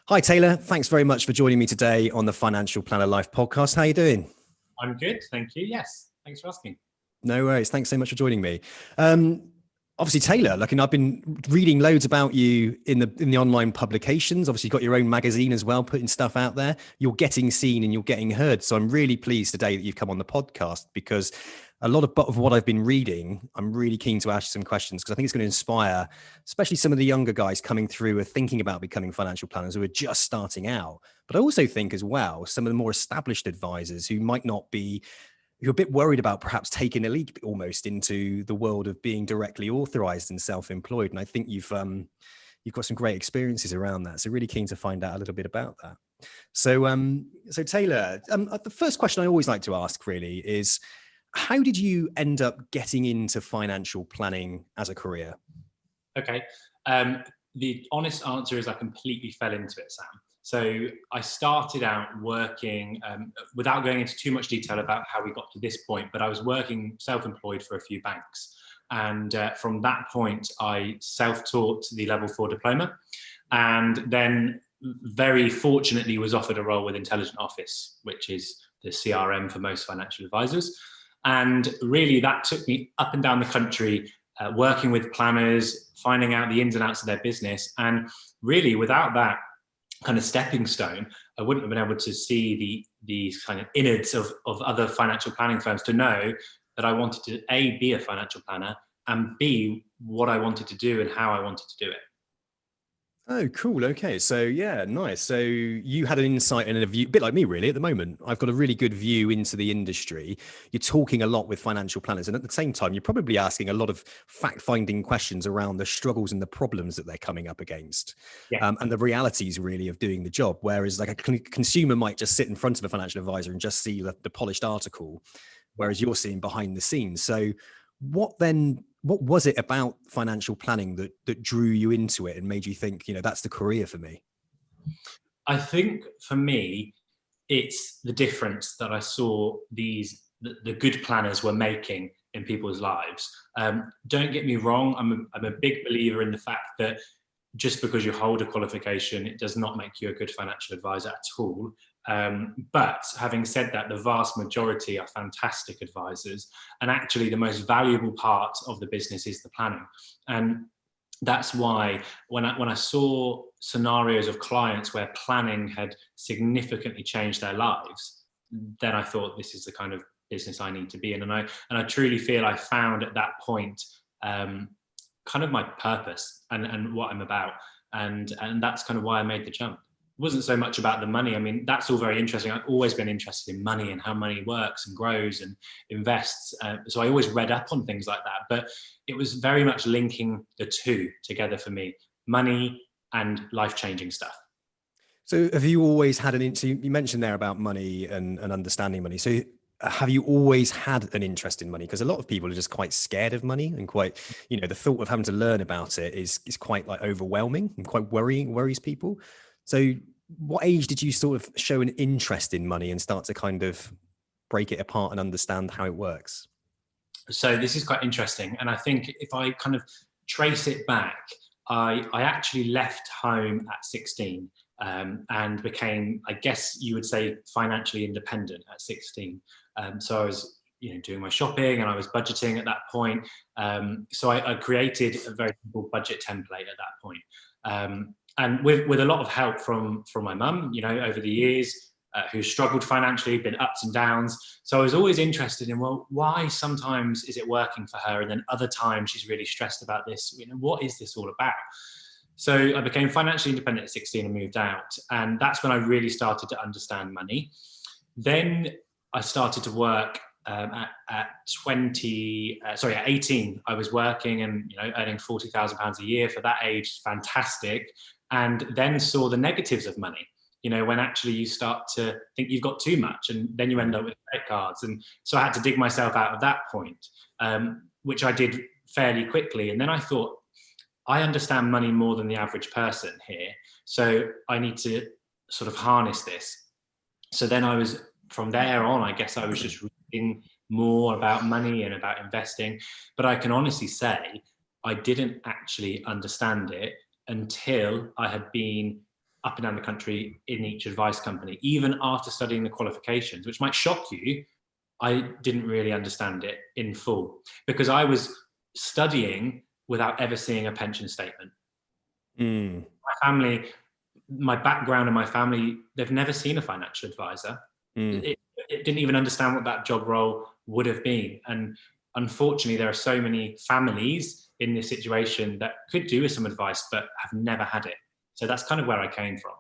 Hi, Taylor. Thanks very much for joining me today on the Financial Planner Life podcast. How are you doing? I'm good, thank you. Yes, thanks for asking. No worries. Thanks so much for joining me. Obviously, Taylor, I've been reading loads about you in the online publications. Obviously, you've got your own magazine as well, putting stuff out there. You're getting seen and you're getting heard. So I'm really pleased today that you've come on the podcast, because a lot of what I've been reading, I'm really keen to ask you some questions, because I think it's going to inspire, especially some of the younger guys coming through who are thinking about becoming financial planners, who are just starting out. But I also think as well, some of the more established advisors who might not be, you're a bit worried about perhaps taking a leap almost into the world of being directly authorized and self-employed. And I think you've got some great experiences around that. So really keen to find out a little bit about that. So Taylor, the first question I always like to ask really is, how did you end up getting into financial planning as a career? Okay. The honest answer is I completely fell into it, Sam. So I started out working, without going into too much detail about how we got to this point, but I was working self-employed for a few banks. And from that point, I self-taught the level 4 diploma, and then very fortunately was offered a role with Intelligent Office, which is the CRM for most financial advisors. And really that took me up and down the country, working with planners, finding out the ins and outs of their business. And really without that kind of stepping stone, I wouldn't have been able to see the kind of innards of other financial planning firms, to know that I wanted to A, be a financial planner, and B, what I wanted to do and how I wanted to do it. Oh, cool. Okay. So yeah, nice. So you had an insight and a view, a bit like me really at the moment. I've got a really good view into the industry. You're talking a lot with financial planners, and at the same time, you're probably asking a lot of fact-finding questions around the struggles and the problems that they're coming up against, Yeah. and the realities really of doing the job. Whereas like a consumer might just sit in front of a financial advisor and just see the polished article, whereas you're seeing behind the scenes. So what was it about financial planning that drew you into it and made you think, that's the career for me? I think for me, it's the difference that I saw the good planners were making in people's lives. Don't get me wrong, I'm a big believer in the fact that just because you hold a qualification, it does not make you a good financial advisor at all. But having said that, the vast majority are fantastic advisors, and actually the most valuable part of the business is the planning. And that's why when I saw scenarios of clients where planning had significantly changed their lives, then I thought, this is the kind of business I need to be in. And I truly feel I found at that point kind of my purpose and what I'm about. And that's kind of why I made the jump. It wasn't so much about the money. I mean, that's all very interesting. I've always been interested in money and how money works and grows and invests. So I always read up on things like that. But it was very much linking the two together for me, money and life-changing stuff. So have you always had so you mentioned there about money and understanding money. So have you always had an interest in money? Because a lot of people are just quite scared of money, and quite, the thought of having to learn about it is quite like overwhelming and quite worries people. So what age did you sort of show an interest in money and start to kind of break it apart and understand how it works? So this is quite interesting. And I think if I kind of trace it back, I actually left home at 16 and became, I guess you would say, financially independent at 16. So I was doing my shopping and I was budgeting at that point. So I created a very simple budget template at that point. And with a lot of help from my mum, over the years, who struggled financially, been ups and downs. So I was always interested in, well, why sometimes is it working for her, and then other times she's really stressed about this? What is this all about? So I became financially independent at 16 and moved out. And that's when I really started to understand money. Then I started to work at 18. I was working and earning £40,000 a year for that age, fantastic. And then saw the negatives of money. When actually you start to think you've got too much, and then you end up with credit cards. And so I had to dig myself out of that point, which I did fairly quickly. And then I thought, I understand money more than the average person here, so I need to sort of harness this. So then from there on, I guess I was just reading more about money and about investing. But I can honestly say I didn't actually understand it until I had been up and down the country in each advice company, even after studying the qualifications, which might shock you. I didn't really understand it in full because I was studying without ever seeing a pension statement. Mm. My family, my background and my family, they've never seen a financial advisor. Mm. It didn't even understand what that job role would have been. And unfortunately, there are so many families in this situation that could do with some advice, but have never had it. So that's kind of where I came from.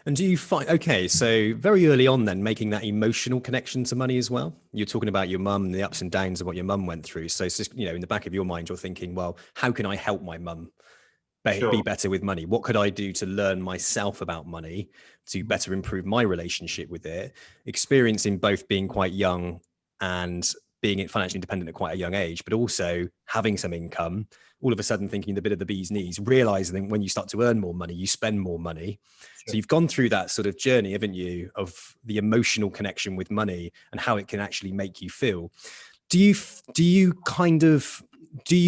And do you find, okay, so very early on then, making that emotional connection to money as well? You're talking about your mum and the ups and downs of what your mum went through. So it's just, in the back of your mind, you're thinking, well, how can I help my mum be Sure. better with money? What could I do to learn myself about money to better improve my relationship with it? Experiencing both being quite young and being financially independent at quite a young age, but also having some income, all of a sudden thinking the bit of the bee's knees, realizing that when you start to earn more money, you spend more money. Sure. So you've gone through that sort of journey, haven't you, of the emotional connection with money and how it can actually make you feel. Do you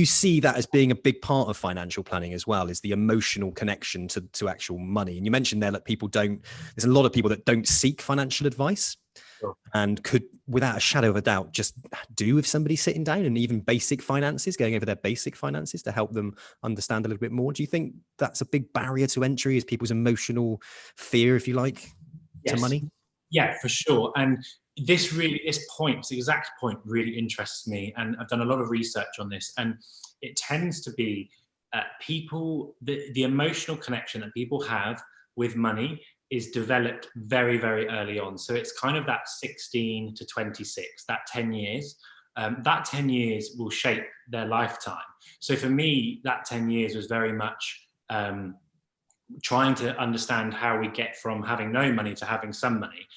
see that as being a big part of financial planning as well, is the emotional connection to actual money? And you mentioned there that there's a lot of people that don't seek financial advice. Sure. And could, without a shadow of a doubt, just do with somebody sitting down and even basic finances, going over their basic finances to help them understand a little bit more. Do you think that's a big barrier to entry, is people's emotional fear, if you like, to money? Yeah, for sure. And this exact point really interests me. And I've done a lot of research on this. And it tends to be the emotional connection that people have with money is developed very, very early on. So it's kind of that 16 to 26, that 10 years. That 10 years will shape their lifetime. So for me, that 10 years was very much trying to understand how we get from having no money to having some money,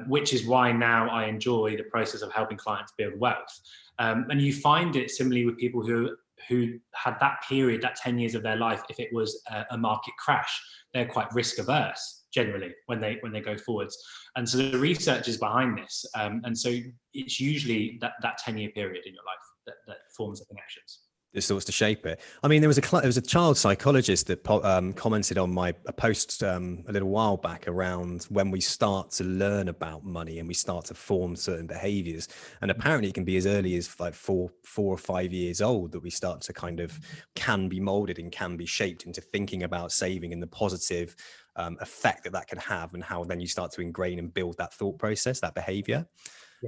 which is why now I enjoy the process of helping clients build wealth. And you find it similarly with people who had that period, that 10 years of their life. If it was a market crash, they're quite risk averse generally when they go forwards. And so the research is behind this. And so it's usually that 10-year period in your life that forms the connections. This sorts to shape it. I mean, there was a child psychologist that commented on a post a little while back around when we start to learn about money and we start to form certain behaviors. And apparently it can be as early as like 4 or 5 years old that we start to can be molded and can be shaped into thinking about saving and the positive effect that can have, and how then you start to ingrain and build that thought process, that behavior.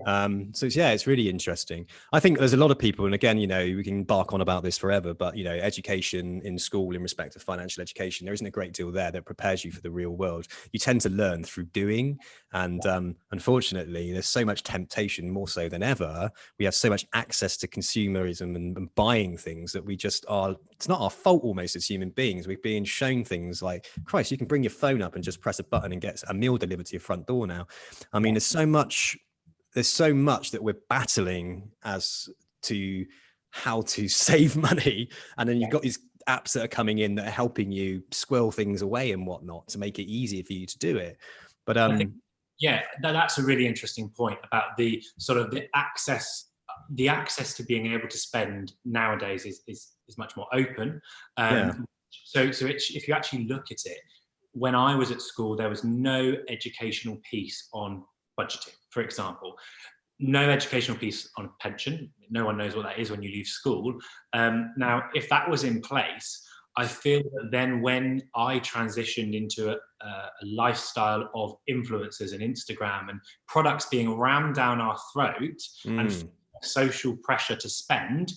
Yeah. It's really interesting. I think there's a lot of people, and again, we can bark on about this forever, but education in school in respect to financial education, there isn't a great deal there that prepares you for the real world. You tend to learn through doing, and unfortunately, there's so much temptation, more so than ever. We have so much access to consumerism and buying things that we just are. It's not our fault almost as human beings. We're being shown things like, Christ, you can bring your phone up and just press a button and get a meal delivered to your front door now. I mean, there's so much that we're battling as to how to save money. And then you've got these apps that are coming in that are helping you squirrel things away and whatnot to make it easier for you to do it. But I think, that's a really interesting point about the sort of the access to being able to spend nowadays is much more open. So if you actually look at it, when I was at school, there was no educational piece on budgeting, for example. No educational piece on pension. No one knows what that is when you leave school. Now, if that was in place, I feel that then when I transitioned into a lifestyle of influencers and Instagram and products being rammed down our throat and social pressure to spend,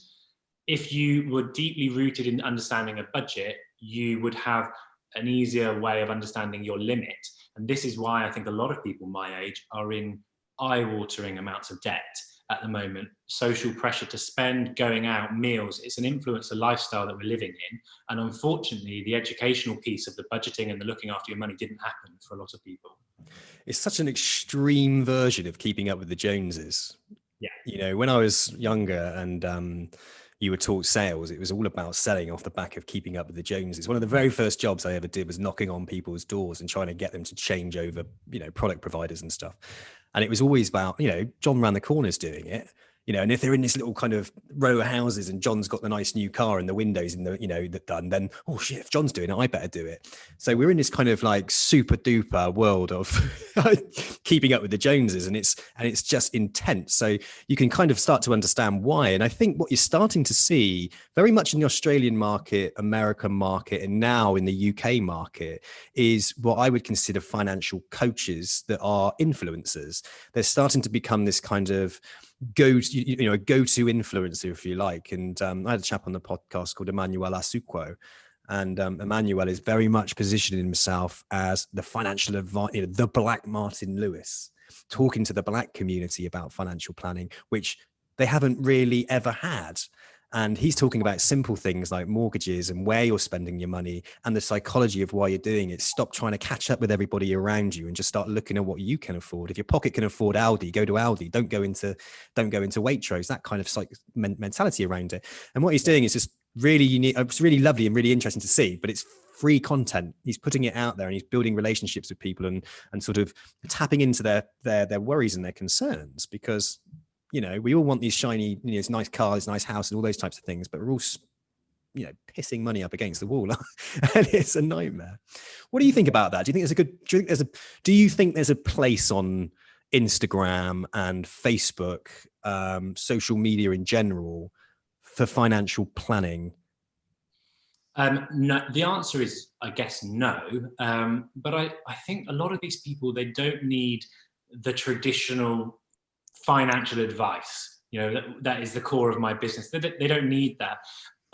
if you were deeply rooted in understanding a budget, you would have an easier way of understanding your limit. And this is why I think a lot of people my age are in eye-watering amounts of debt at the moment. Social pressure to spend, going out, meals. It's an influencer lifestyle that we're living in. And unfortunately, the educational piece of the budgeting and the looking after your money didn't happen for a lot of people. It's such an extreme version of keeping up with the Joneses. Yeah. When I was younger and you were taught sales, it was all about selling off the back of keeping up with the Joneses. One of the very first jobs I ever did was knocking on people's doors and trying to get them to change over, product providers and stuff. And it was always about, John around the corner's doing it. and if they're in this little kind of row of houses and John's got the nice new car and the windows in the, that done, then, oh shit, if John's doing it, I better do it. So we're in this kind of like super duper world of keeping up with the Joneses, and it's just intense. So you can kind of start to understand why. And I think what you're starting to see very much in the Australian market, American market, and now in the UK market is what I would consider financial coaches that are influencers. They're starting to become this kind of go-to influencer, if you like. And I had a chap on the podcast called Emmanuel Asuquo, and Emmanuel is very much positioning himself as the financial advisor, the Black Martin Lewis, talking to the Black community about financial planning, which they haven't really ever had. And he's talking about simple things like mortgages and where you're spending your money and the psychology of why you're doing it. Stop trying to catch up with everybody around you and just start looking at what you can afford. If your pocket can afford Aldi, go to Aldi. Don't go into Waitrose. That kind of mentality around it. And what he's doing is just really unique. It's really lovely and really interesting to see, but it's free content. He's putting it out there and he's building relationships with people and sort of tapping into their worries and their concerns, because we all want these shiny, nice cars, nice house, and all those types of things, but we're all, pissing money up against the wall, and it's a nightmare. What do you think about that? Do you think there's a place on Instagram and Facebook, social media in general, for financial planning? No, the answer is, I guess, no. But I think a lot of these people, they don't need the traditional financial advice. That is the core of my business. They don't need that.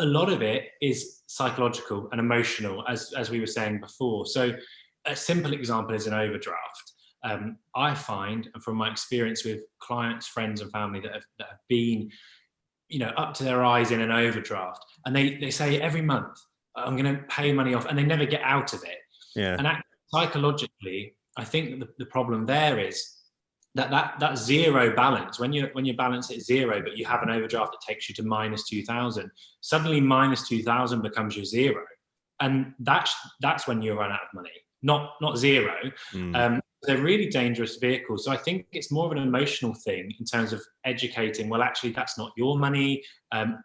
A lot of it is psychological and emotional, as we were saying before. So a simple example is an overdraft. I find, and from my experience with clients, friends and family that have been, up to their eyes in an overdraft, and they say every month, I'm going to pay money off, and they never get out of it. Yeah. And psychologically, I think that the problem there is that zero balance, when you balance at zero, but you have an overdraft that takes you to minus 2,000, suddenly minus 2,000 becomes your zero. And that's when you run out of money, not zero. They're really dangerous vehicles. So I think it's more of an emotional thing in terms of educating. Well, actually, that's not your money.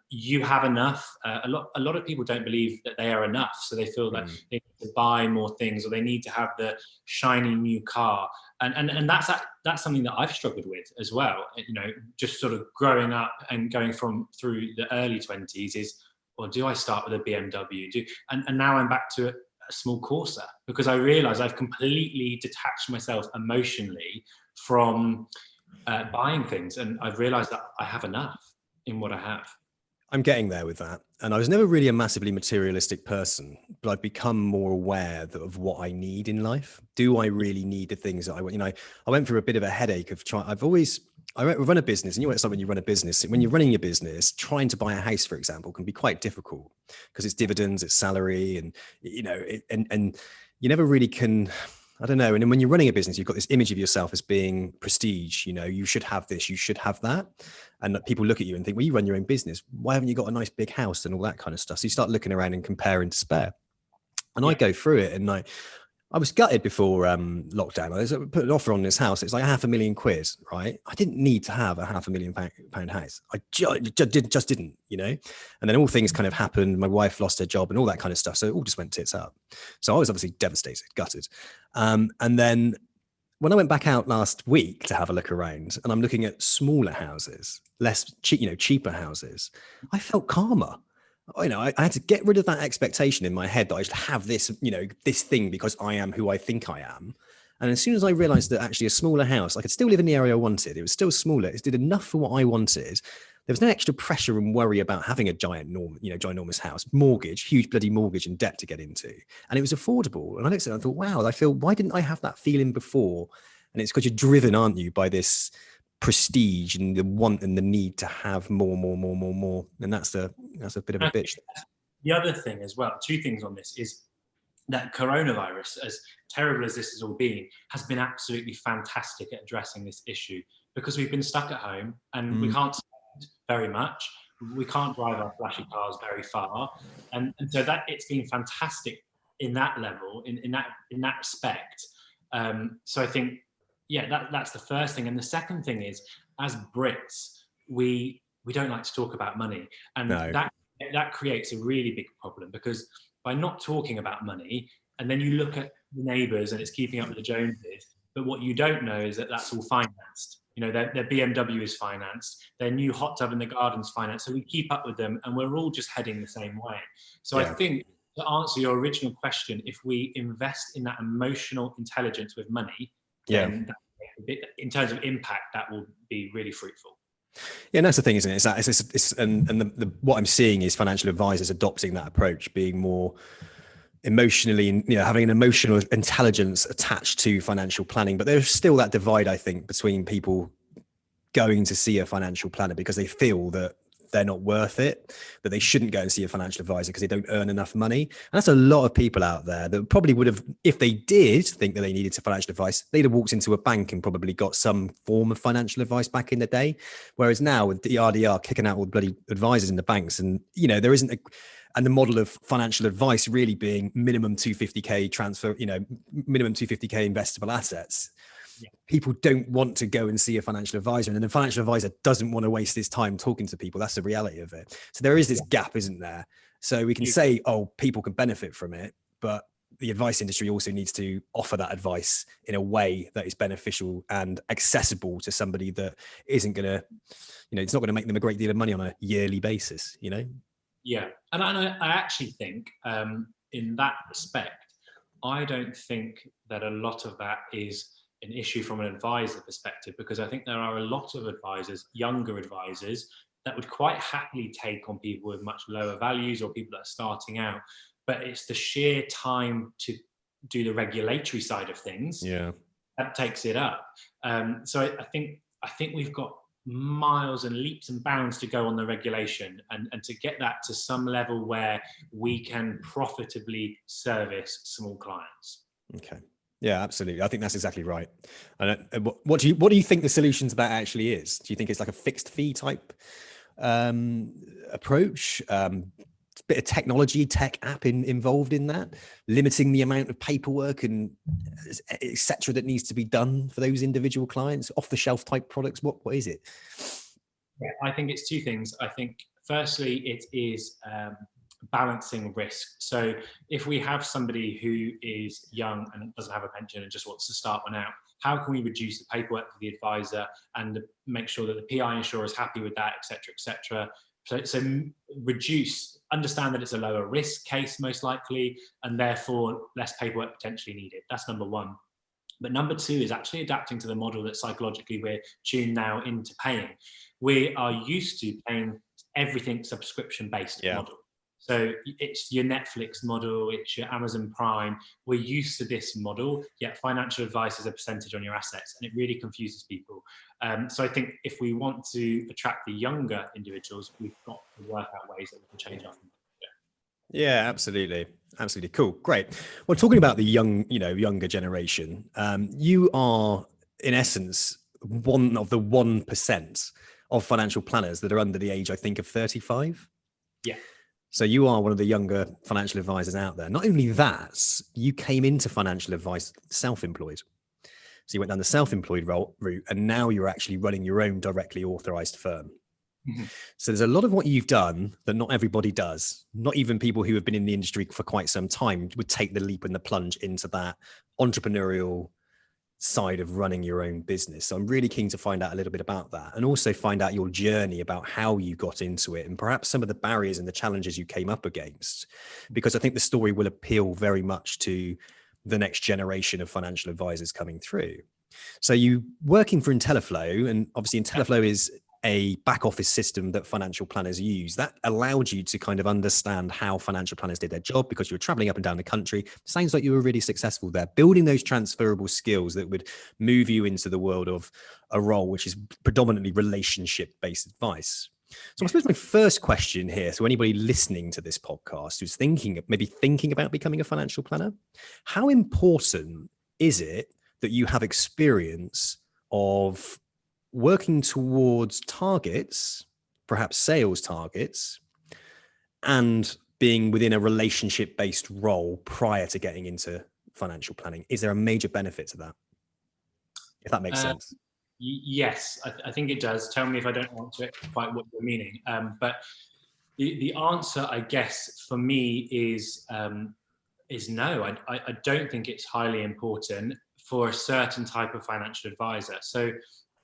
You have enough. A lot of people don't believe that they are enough. So they feel that they need to buy more things, or they need to have the shiny new car. And that's something that I've struggled with as well. Just sort of growing up and going through the early 20s is, well, do I start with a BMW? And now I'm back to a small Corsa, because I realize I've completely detached myself emotionally from buying things, and I've realized that I have enough in what I have. I'm getting there with that. And I was never really a massively materialistic person, but I've become more aware of what I need in life. Do I really need the things that I want? I went through a bit of a headache of trying. I run a business, and it's like when you run a business, when you're running your business, trying to buy a house, for example, can be quite difficult because it's dividends, it's salary, and and you never really can. I don't know. And then when you're running a business, you've got this image of yourself as being prestige. You should have this, you should have that, and people look at you and think, well, you run your own business. Why haven't you got a nice big house and all that kind of stuff? So you start looking around and compare and despair. And I go through it, and I was gutted before lockdown. I put an offer on this house. It's like £500,000, right? I didn't need to have a £500,000 house. I just didn't, And then all things kind of happened. My wife lost her job and all that kind of stuff. So it all just went tits up. So I was obviously devastated, gutted. And then when I went back out last week to have a look around, and I'm looking at smaller houses, less cheap, cheaper houses, I felt calmer. I had to get rid of that expectation in my head that I should have this, this thing because I am who I think I am. And as soon as I realized that actually a smaller house, I could still live in the area I wanted. It was still smaller. It did enough for what I wanted. There was no extra pressure and worry about having a ginormous house, mortgage, huge bloody mortgage and debt to get into. And it was affordable. And I looked at it and I thought, wow, why didn't I have that feeling before? And it's because you're driven, aren't you, by this prestige and the want and the need to have more. And that's a bit of a bitch. The other thing as well, two things on this, is that coronavirus, as terrible as this has all been, has been absolutely fantastic at addressing this issue, because we've been stuck at home and we can't spend very much. We can't drive our flashy cars very far. And so that it's been fantastic in that level, in that respect. So I think, that's the first thing. And the second thing is, as Brits, we don't like to talk about money, and No. that creates a really big problem, because by not talking about money, and then you look at the neighbours and it's keeping up with the Joneses, but what you don't know is that that's all financed. You know, their BMW is financed, their new hot tub in the garden's financed, so we keep up with them, and we're all just heading the same way. So I think, to answer your original question, if we invest in that emotional intelligence with money, then in terms of impact, that will be really fruitful. Yeah, and that's the thing, isn't it? It's that and what I'm seeing is financial advisors adopting that approach, being more emotionally, having an emotional intelligence attached to financial planning. But there's still that divide, I think, between people going to see a financial planner because they feel that they're not worth it, that they shouldn't go and see a financial advisor because they don't earn enough money. And that's a lot of people out there that probably would have, if they did think that they needed some financial advice, they'd have walked into a bank and probably got some form of financial advice back in the day. Whereas now with the RDR kicking out all the bloody advisors in the banks, and there isn't and the model of financial advice really being minimum 250k transfer, minimum 250k investable assets. People don't want to go and see a financial advisor, and then the financial advisor doesn't want to waste his time talking to people. That's the reality of it. So there is this gap, isn't there? So we can say, oh, people can benefit from it, but the advice industry also needs to offer that advice in a way that is beneficial and accessible to somebody that isn't going to, it's not going to make them a great deal of money on a yearly basis, Yeah. And I actually think in that respect, I don't think that a lot of that is an issue from an advisor perspective, because I think there are a lot of advisors, younger advisors, that would quite happily take on people with much lower values or people that are starting out. But it's the sheer time to do the regulatory side of things that takes it up. So I think we've got miles and leaps and bounds to go on the regulation, and to get that to some level where we can profitably service small clients. Okay. Yeah, absolutely. I think that's exactly right. And what do you think the solution to that actually is? Do you think it's like a fixed fee type approach? A bit of tech app involved in that, limiting the amount of paperwork and etc. that needs to be done for those individual clients, off the shelf type products? What is it? Yeah, I think it's two things. I think firstly, it is balancing risk. So if we have somebody who is young and doesn't have a pension and just wants to start one out, how can we reduce the paperwork for the advisor and make sure that the PI insurer is happy with that, etc., etc. So understand that it's a lower risk case most likely, and therefore less paperwork potentially needed. That's number one. But number two is actually adapting to the model that psychologically we're tuned now into paying. We are used to paying everything subscription-based model. So it's your Netflix model, it's your Amazon Prime. We're used to this model, yet financial advice is a percentage on your assets, and it really confuses people. So I think if we want to attract the younger individuals, we've got to work out ways that we can change our thinking. Yeah, absolutely. Absolutely. Cool. Great. Well, talking about the younger generation, you are in essence one of the 1% of financial planners that are under the age, I think, of 35. Yeah. So you are one of the younger financial advisors out there. Not only that, you came into financial advice self-employed. So you went down the self-employed route, and now you're actually running your own directly authorized firm. Mm-hmm. So there's a lot of what you've done that not everybody does. Not even people who have been in the industry for quite some time would take the leap and the plunge into that entrepreneurial side of running your own business. So I'm really keen to find out a little bit about that, and also find out your journey about how you got into it, and perhaps some of the barriers and the challenges you came up against, because I think the story will appeal very much to the next generation of financial advisors coming through. So you working for IntelliFlow, and obviously IntelliFlow is a back office system that financial planners use that allowed you to kind of understand how financial planners did their job, because you were traveling up and down the country. Sounds like you were really successful there, building those transferable skills that would move you into the world of a role which is predominantly relationship-based advice. So I suppose my first question here, so anybody listening to this podcast who's thinking about becoming a financial planner, how important is it that you have experience of working towards targets, perhaps sales targets, and being within a relationship-based role prior to getting into financial planning? Is there a major benefit to that, if that makes sense? Yes, I think it does. Tell me if I don't answer it quite what you're meaning. But the answer, I guess, for me is no. I don't think it's highly important for a certain type of financial advisor. So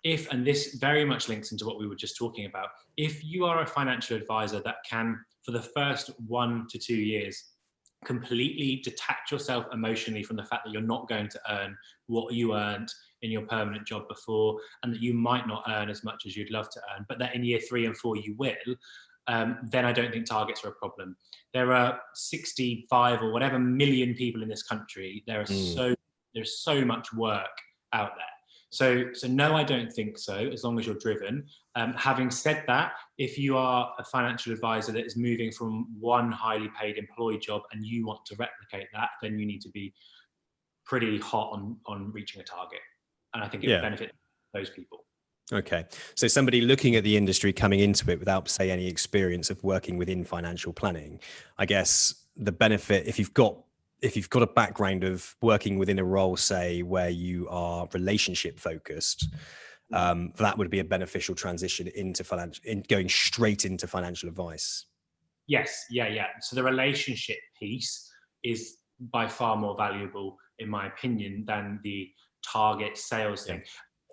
if, and this very much links into what we were just talking about, if you are a financial advisor that can, for the first 1 to 2 years, completely detach yourself emotionally from the fact that you're not going to earn what you earned in your permanent job before, and that you might not earn as much as you'd love to earn, but that in year 3 and 4 you will, then I don't think targets are a problem. There are 65 or whatever million people in this country. There's so much work out there. So no, I don't think so, as long as you're driven. Having said that, if you are a financial advisor that is moving from one highly paid employed job and you want to replicate that, then you need to be pretty hot on reaching a target. And I think it would benefit those people. Okay. So somebody looking at the industry coming into it without, say, any experience of working within financial planning, I guess the benefit, if you've got a background of working within a role, say, where you are relationship focused, that would be a beneficial transition into going straight into financial advice. Yes. Yeah. So the relationship piece is by far more valuable, in my opinion, than the target sales thing.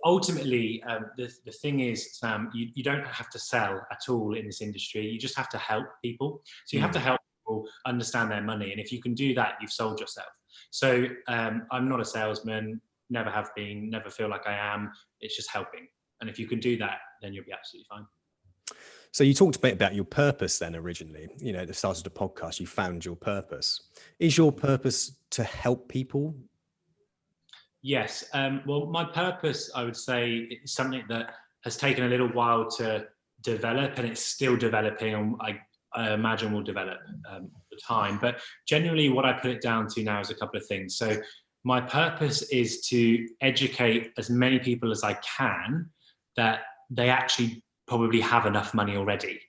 Ultimately, the thing is, Sam, you don't have to sell at all in this industry. You just have to help people. So you have to help people understand their money. And if you can do that, you've sold yourself. So I'm not a salesman, never have been, never feel like I am. It's just helping. And if you can do that, then you'll be absolutely fine. So you talked a bit about your purpose then originally, at the start of the podcast, you found your purpose. Is your purpose to help people? Yes. Well, my purpose, I would say, is something that has taken a little while to develop, and it's still developing, and I imagine will develop over time. But generally, what I put it down to now is a couple of things. So my purpose is to educate as many people as I can that they actually probably have enough money already.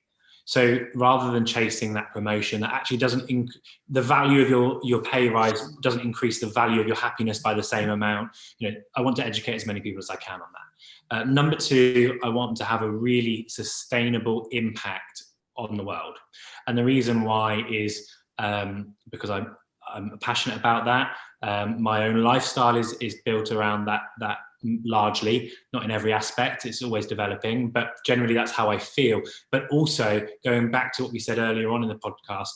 So rather than chasing that promotion that actually doesn't, the value of your pay rise doesn't increase the value of your happiness by the same amount. I want to educate as many people as I can on that. Number 2, I want to have a really sustainable impact on the world. And the reason why is because I'm passionate about that. My own lifestyle is built around that largely, not in every aspect, it's always developing, but generally that's how I feel. But also, going back to what we said earlier on in the podcast,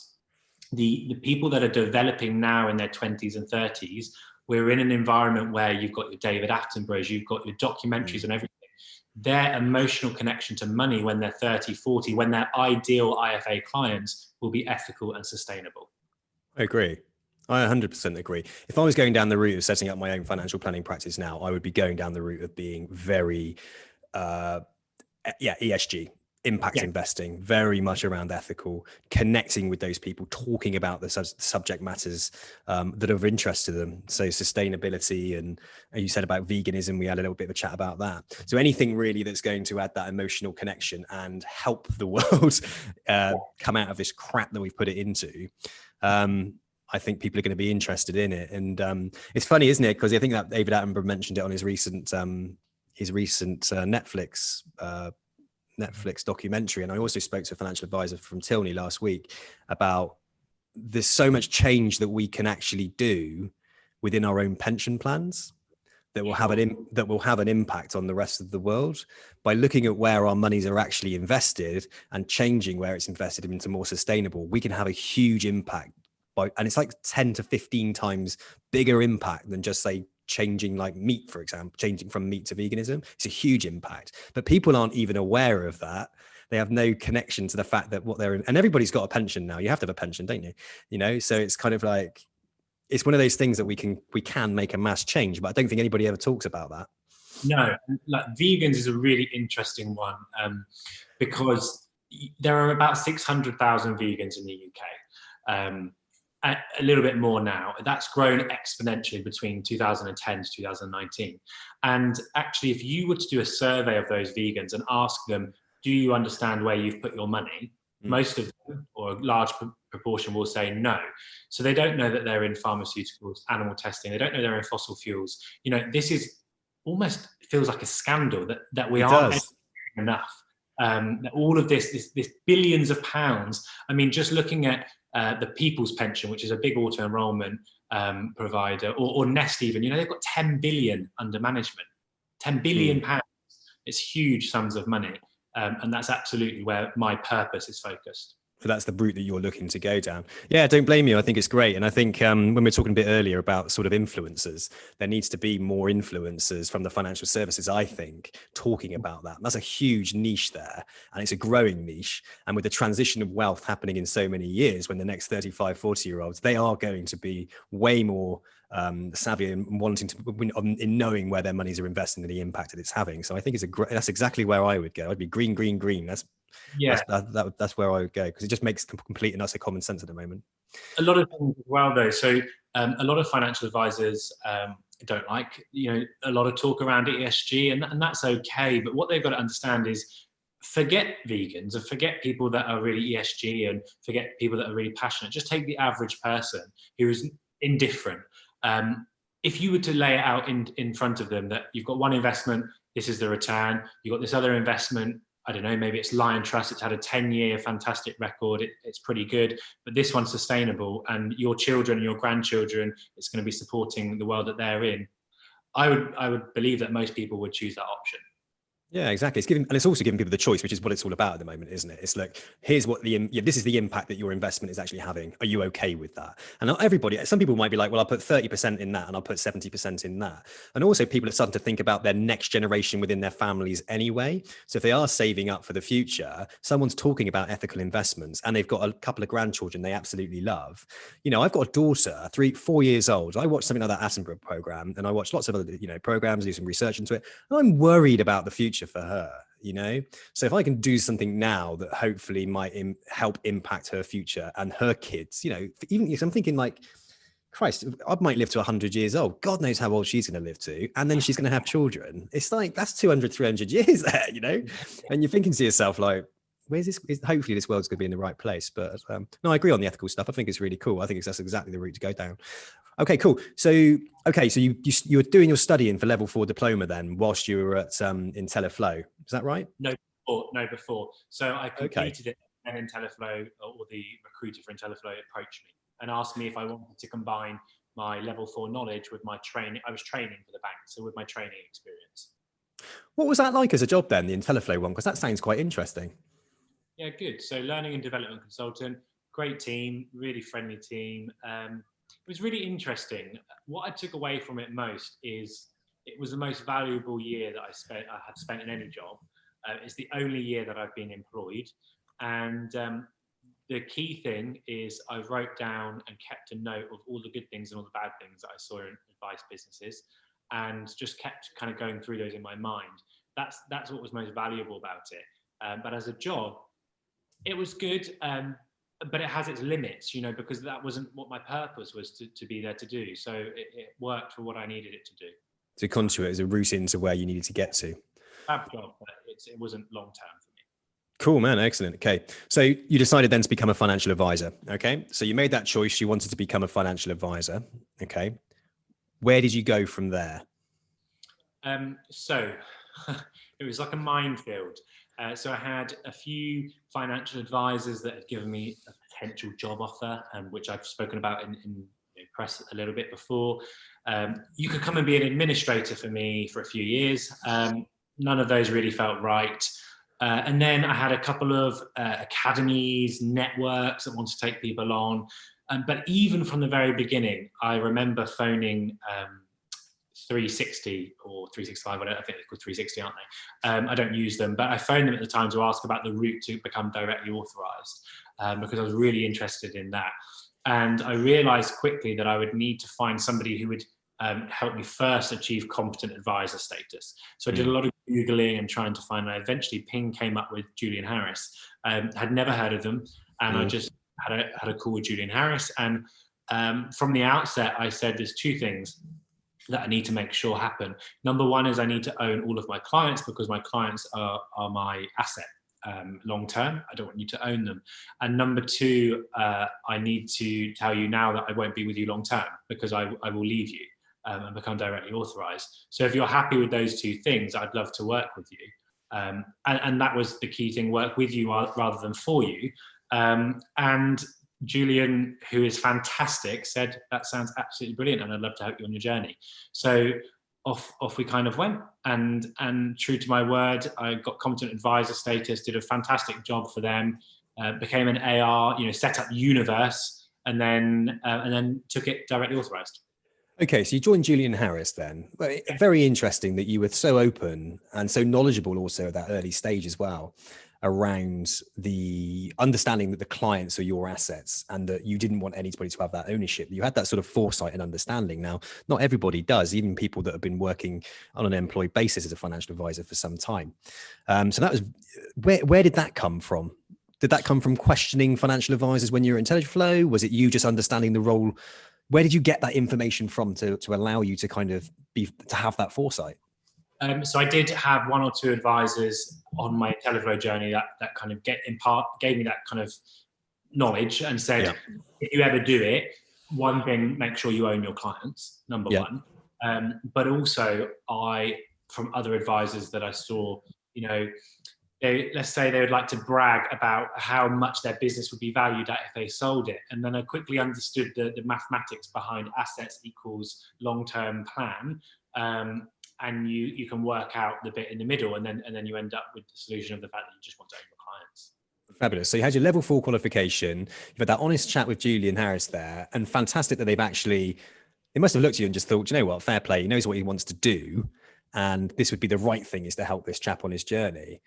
the people that are developing now in their 20s and 30s, we're in an environment where you've got your David Attenboroughs, you've got your documentaries and everything. Their emotional connection to money when they're 30, 40, when they're ideal IFA clients, will be ethical and sustainable. I agree. I 100% agree. If I was going down the route of setting up my own financial planning practice now, I would be going down the route of being very, ESG, impact investing, very much around ethical, connecting with those people, talking about the subject matters that are of interest to them. So sustainability, and you said about veganism, we had a little bit of a chat about that. So anything really that's going to add that emotional connection and help the world come out of this crap that we've put it into. I think people are going to be interested in it. And it's funny, isn't it? Because I think that David Attenborough mentioned it on his recent Netflix documentary. And I also spoke to a financial advisor from Tilney last week about there's so much change that we can actually do within our own pension plans that will have an impact on the rest of the world by looking at where our monies are actually invested and changing where it's invested into more sustainable. We can have a huge impact and it's like 10 to 15 times bigger impact than just, say, changing like meat, for example, changing from meat to veganism. It's a huge impact, but people aren't even aware of that. They have no connection to the fact that what they're in, and everybody's got a pension now. You have to have a pension, don't you? So it's kind of like, it's one of those things that we can make a mass change, but I don't think anybody ever talks about that. No, like vegans is a really interesting one because there are about 600,000 vegans in the UK. A little bit more now. That's grown exponentially between 2010 to 2019. And actually, if you were to do a survey of those vegans and ask them, do you understand where you've put your money? Most of them, or a large proportion, will say no. So they don't know that they're in pharmaceuticals, animal testing. They don't know they're in fossil fuels. This is almost feels like a scandal that we It aren't does. educating enough. That all of this billions of pounds. I mean, just looking at the People's Pension, which is a big auto enrolment provider, or Nest even, they've got 10 billion under management. 10 billion pounds. It's huge sums of money. And that's absolutely where my purpose is focused. So that's the route that you're looking to go down. Yeah, don't blame you. I think it's great. And I think when we were talking a bit earlier about sort of influencers, there needs to be more influencers from the financial services, I think, talking about that. That's a huge niche there, and it's a growing niche. And with the transition of wealth happening in so many years, when the next 35, 40-year-olds, they are going to be way more savvy and wanting to in knowing where their monies are invested and the impact that it's having. So I think that's exactly where I would go. I'd be green, green, green. That's where I would go, because it just makes complete and utter common sense at the moment. A lot of things as well, though. So a lot of financial advisors don't like, a lot of talk around ESG, and that's okay. But what they've got to understand is, forget vegans and forget people that are really ESG and forget people that are really passionate. Just take the average person who is indifferent. If you were to lay it out in front of them that you've got one investment, this is the return, you've got this other investment, I don't know, maybe it's Lion Trust, it's had a 10-year fantastic record, it's pretty good, but this one's sustainable, and your children and your grandchildren, it's going to be supporting the world that they're in. I would believe that most people would choose that option. Yeah, exactly. It's also giving people the choice, which is what it's all about at the moment, isn't it? It's like, here's what this is the impact that your investment is actually having. Are you okay with that? And not everybody, some people might be like, well, I'll put 30% in that and I'll put 70% in that. And also people are starting to think about their next generation within their families anyway. So if they are saving up for the future, someone's talking about ethical investments and they've got a couple of grandchildren they absolutely love. I've got a daughter, 4 years old. I watched something like that Attenborough program, and I watched lots of other, programs, do some research into it. And I'm worried about the future for her, so if I can do something now that hopefully might help impact her future and her kids, even if I'm thinking like, Christ, I might live to 100 years old. God knows how old she's going to live to. And then she's going to have children. It's like, that's 200, 300 years there, and you're thinking to yourself, like, where's this? Hopefully this world's going to be in the right place. But no, I agree on the ethical stuff. I think it's really cool. I think that's exactly the route to go down. Okay, cool. So you were doing your studying for level 4 diploma then, whilst you were at IntelliFlow. Is that right? No, before. So I completed it, and IntelliFlow, or the recruiter for IntelliFlow, approached me and asked me if I wanted to combine my level 4 knowledge with my training. I was training for the bank, so with my training experience. What was that like as a job then, the IntelliFlow one? Because that sounds quite interesting. Yeah, good. So learning and development consultant, great team, really friendly team. It was really interesting. What I took away from it most is it was the most valuable year that I had spent in any job. It's the only year that I've been employed. And the key thing is I wrote down and kept a note of all the good things and all the bad things that I saw in advice businesses, and just kept kind of going through those in my mind. That's what was most valuable about it. But as a job, it was good. But it has its limits, because that wasn't what my purpose was to be there to do. So it worked for what I needed it to do. To conduit as a route into where you needed to get to. Fab job, but it wasn't long term for me. Cool, man. Excellent. Okay. So you decided then to become a financial advisor. Okay. So you made that choice. You wanted to become a financial advisor. Okay. Where did you go from there? So it was like a minefield. So I had a few financial advisors that had given me a potential job offer, which I've spoken about in press a little bit before. You could come and be an administrator for me for a few years. None of those really felt right. And then I had a couple of academies, networks that wanted to take people on. But even from the very beginning, I remember phoning 360 or 365, I think they're called 360, aren't they? I don't use them, but I phoned them at the time to ask about the route to become directly authorised, because I was really interested in that. And I realised quickly that I would need to find somebody who would help me first achieve competent advisor status. So I did a lot of Googling and trying to find, and eventually Ping came up with Julian Harris. Had never heard of them, and I just had a call with Julian Harris. And from the outset, I said there's two things that I need to make sure happen. Number one is I need to own all of my clients, because my clients are my asset long term. I don't want you to own them. And number two, I need to tell you now that I won't be with you long term, because I will leave you. and become directly authorised. So if you're happy with those two things, I'd love to work with you. And that was the key thing, work with you rather than for you. And Julian, who is fantastic, said, that sounds absolutely brilliant and I'd love to help you on your journey. So off we kind of went, and true to my word, I got competent advisor status, did a fantastic job for them, became an AR, set up Universe, and then took it directly authorised. Okay, so you joined Julian Harris then. Very interesting that you were so open and so knowledgeable also at that early stage as well, around the understanding that the clients are your assets and that you didn't want anybody to have that ownership. You had that sort of foresight and understanding. Now, not everybody does, even people that have been working on an employed basis as a financial advisor for some time. So that was, where did that come from? Did that come from questioning financial advisors when you were at Intelligent Flow? Was it you just understanding the role? Where did you get that information from to allow you to kind of to have that foresight? So I did have one or two advisors on my Intelligent journey that kind of gave me that kind of knowledge and said, if you ever do it, one thing, make sure you own your clients, number one. But also from other advisors that I saw, let's say they would like to brag about how much their business would be valued at if they sold it. And then I quickly understood the mathematics behind assets equals long-term plan. And you can work out the bit in the middle, and then you end up with the solution of the fact that you just want to own your clients. Fabulous. So you had your level 4 qualification, you've had that honest chat with Julian Harris there, and fantastic that they must have looked at you and just thought, you know what, fair play, he knows what he wants to do, and this would be the right thing, is to help this chap on his journey.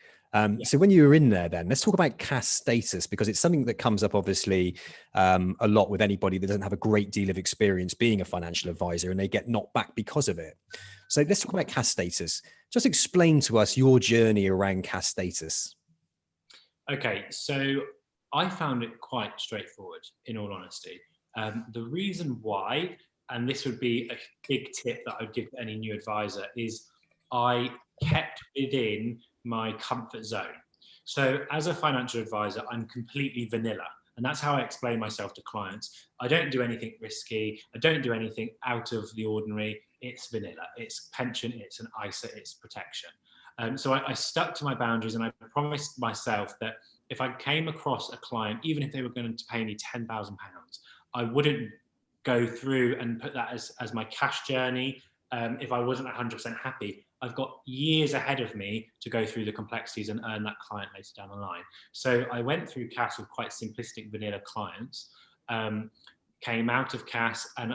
So when you were in there then, let's talk about cash status, because it's something that comes up obviously a lot with anybody that doesn't have a great deal of experience being a financial advisor, and they get knocked back because of it. So let's talk about cash status. Just explain to us your journey around cash status. Okay, so I found it quite straightforward, in all honesty. The reason why, and this would be a big tip that I would give to any new advisor, is I kept within my comfort zone. So as a financial advisor, I'm completely vanilla. And that's how I explain myself to clients. I don't do anything risky. I don't do anything out of the ordinary. It's vanilla. It's pension. It's an ISA. It's protection. So I stuck to my boundaries, and I promised myself that if I came across a client, even if they were going to pay me £10,000, I wouldn't go through and put that as my cash journey if I wasn't 100% happy. I've got years ahead of me to go through the complexities and earn that client later down the line. So I went through CAS with quite simplistic vanilla clients, came out of CAS, and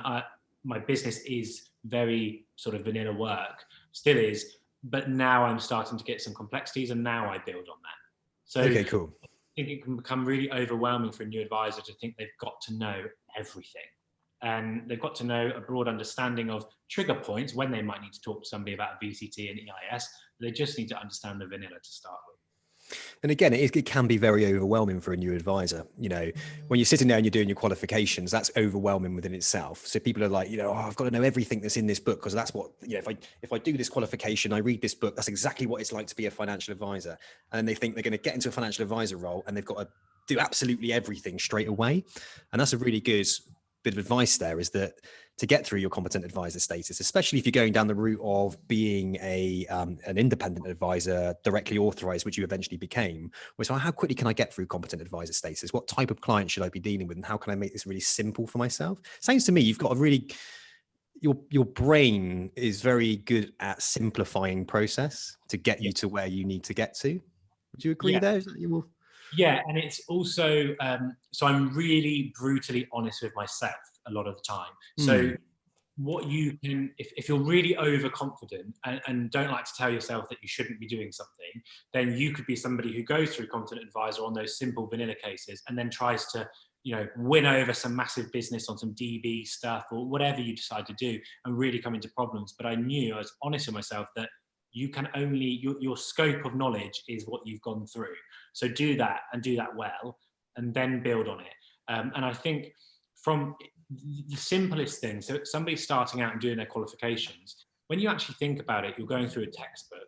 my business is very sort of vanilla work, still is, but now I'm starting to get some complexities, and now I build on that. So okay, cool. I think it can become really overwhelming for a new advisor to think they've got to know everything. And they've got to know a broad understanding of trigger points when they might need to talk to somebody about VCT and EIS. They just need to understand the vanilla to start with. And again, it can be very overwhelming for a new advisor. When you're sitting there and you're doing your qualifications, that's overwhelming within itself. So people are like, I've got to know everything that's in this book, because that's what, if I do this qualification, I read this book, that's exactly what it's like to be a financial advisor. And then they think they're going to get into a financial advisor role and they've got to do absolutely everything straight away. And that's a really good bit of advice there, is that to get through your competent advisor status, especially if you're going down the route of being an independent advisor, directly authorized, which you eventually became, was how quickly can I get through competent advisor status? What type of client should I be dealing with? And how can I make this really simple for myself? Sounds to me you've got a really, your brain is very good at simplifying process to get you to where you need to get to. Would you agree there? Is that you will? Yeah, and it's also, so I'm really brutally honest with myself a lot of the time. So what you can, if you're really overconfident and don't like to tell yourself that you shouldn't be doing something, then you could be somebody who goes through competent advisor on those simple vanilla cases and then tries to, win over some massive business on some DB stuff or whatever you decide to do and really come into problems. But I was honest with myself that you can only, your scope of knowledge is what you've gone through. So do that and do that well, and then build on it. And I think from the simplest thing, so somebody starting out and doing their qualifications, when you actually think about it, you're going through a textbook.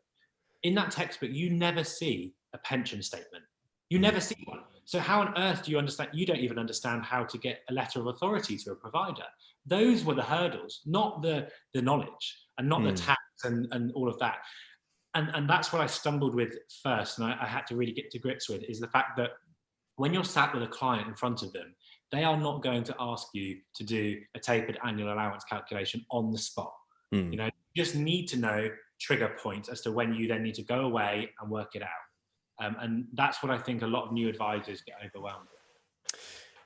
In that textbook, you never see a pension statement. You never see one. So how on earth do you understand? You don't even understand how to get a letter of authority to a provider. Those were the hurdles, not the knowledge and not the tax and all of that. And that's what I stumbled with first, and I had to really get to grips with, is the fact that when you're sat with a client in front of them, they are not going to ask you to do a tapered annual allowance calculation on the spot. You know, you just need to know trigger points as to when you then need to go away and work it out. And that's what I think a lot of new advisors get overwhelmed with.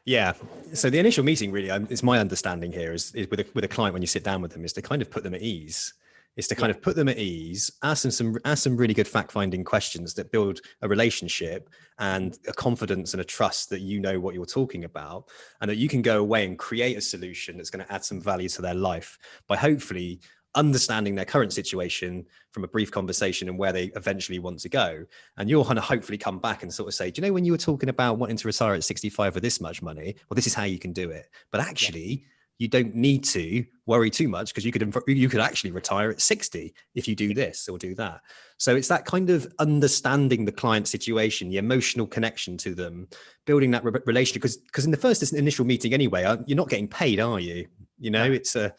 Yeah. So the initial meeting really, it's my understanding here is with a client, when you sit down with them, is to kind of put them at ease. Is to kind of put them at ease, ask some really good fact-finding questions that build a relationship and a confidence and a trust that you know what you're talking about, and that you can go away and create a solution that's going to add some value to their life by hopefully understanding their current situation from a brief conversation and where they eventually want to go. And you'll kind of hopefully come back and sort of say, do you know, when you were talking about wanting to retire at 65 with this much money, well, this is how you can do it. But actually, you don't need to worry too much, because you could actually retire at 60 if you do this or do that. So it's that kind of understanding the client situation, the emotional connection to them, building that relationship. Because in the first initial meeting anyway, you're not getting paid, are you? You know, it's a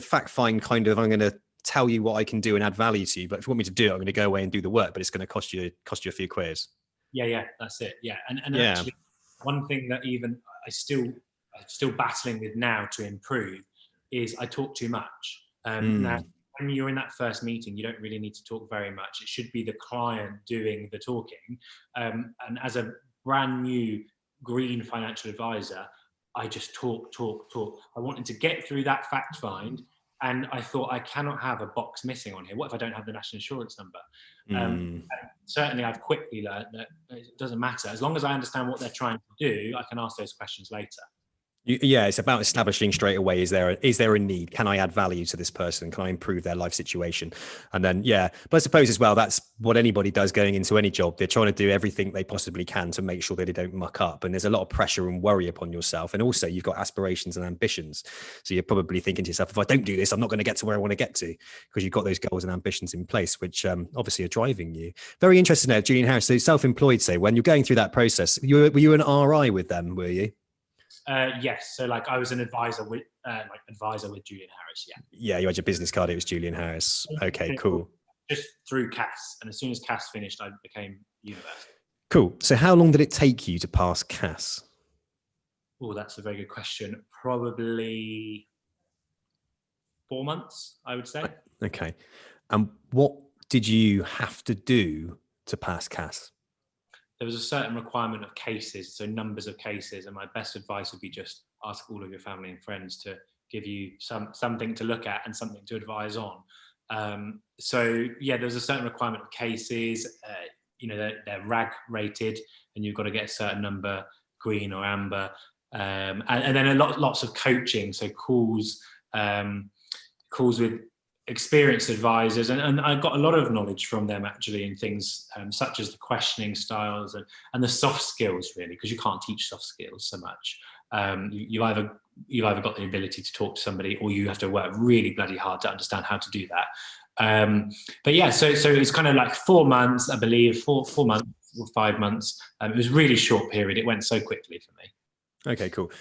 fact find kind of, I'm going to tell you what I can do and add value to you. But if you want me to do it, I'm going to go away and do the work, but it's going to cost you a few quid. Yeah, that's it. Yeah. And actually, one thing that even I'm still battling with now to improve is I talk too much. Now, when you're in that first meeting, you don't really need to talk very much. It should be the client doing the talking. And as a brand new green financial advisor, I just talk. I wanted to get through that fact find. And I thought, I cannot have a box missing on here. What if I don't have the national insurance number? And certainly, I've quickly learned that it doesn't matter. As long as I understand what they're trying to do, I can ask those questions later. Yeah, it's about establishing straight away, is there a need? Can I add value to this person? Can I improve their life situation? And then, but I suppose as well, that's what anybody does going into any job. They're trying to do everything they possibly can to make sure that they don't muck up. And there's a lot of pressure and worry upon yourself. And also you've got aspirations and ambitions. So you're probably thinking to yourself, if I don't do this, I'm not going to get to where I want to get to, because you've got those goals and ambitions in place, which obviously are driving you. Very interesting now, Julian Harris. So self-employed, say, when you're going through that process, were you an RI with them, were you? Yes. So like I was an advisor with Julian Harris. Yeah. You had your business card. It was Julian Harris. Okay, cool. Just through CAS. And as soon as CAS finished, I became Universe. Cool. So how long did it take you to pass CAS? Oh, that's a very good question. Probably 4 months, I would say. Okay. And what did you have to do to pass CAS? There was a certain requirement of cases, so numbers of cases, and my best advice would be just ask all of your family and friends to give you something to look at and something to advise on. So there was a certain requirement of cases. They're RAG rated, and you've got to get a certain number, green or amber, and then lots of coaching, so calls with experienced advisors, and I got a lot of knowledge from them actually in things such as the questioning styles and the soft skills, really, because you can't teach soft skills so much. You've either got the ability to talk to somebody, or you have to work really bloody hard to understand how to do that. So it's kind of like 4 months, I believe, 4 months or 5 months. It was a really short period. It went so quickly for me. Okay, cool.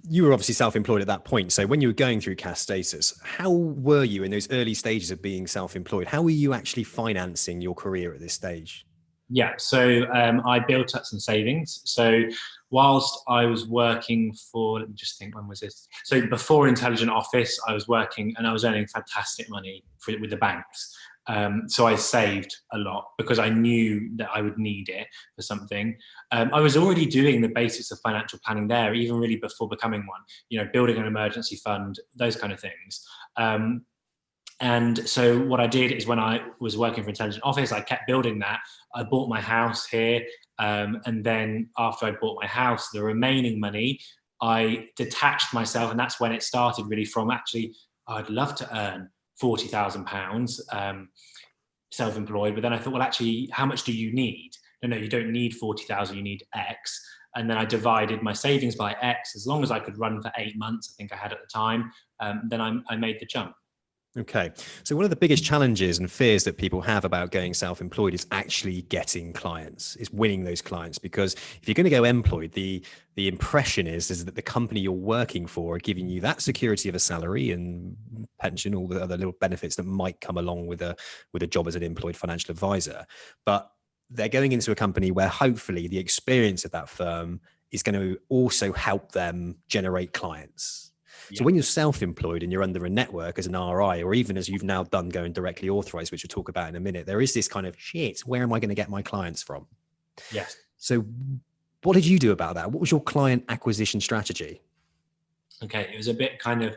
You were obviously self-employed at that point. So when you were going through CAS status, how were you in those early stages of being self-employed? How were you actually financing your career at this stage? Yeah, so I built up some savings. So whilst I was working for, let me just think, when was this? So before Intelligent Office, I was working and I was earning fantastic money with the banks. So I saved a lot because I knew that I would need it for something. I was already doing the basics of financial planning there, even really before becoming one, building an emergency fund, those kind of things. And so what I did is, when I was working for Intelligent Office, I kept building that. I bought my house here. And then after I bought my house, the remaining money, I detached myself. And that's when it started really from, actually, I'd love to earn £40,000 self-employed. But then I thought, well, actually, how much do you need? No, you don't need 40,000, you need X. And then I divided my savings by X. As long as I could run for 8 months, I think I had at the time, then I made the jump. Okay. So one of the biggest challenges and fears that people have about going self-employed is actually getting clients, is winning those clients. Because if you're going to go employed, the impression is that the company you're working for are giving you that security of a salary and pension, all the other little benefits that might come along with a job as an employed financial advisor. But they're going into a company where hopefully the experience of that firm is going to also help them generate clients. So Yeah. when you're self-employed and you're under a network as an RI, or even as you've now done going directly authorized, which we'll talk about in a minute, there is this kind of shit, where am I going to get my clients from? Yes. So what did you do about that? What was your client acquisition strategy? Okay, it was a bit kind of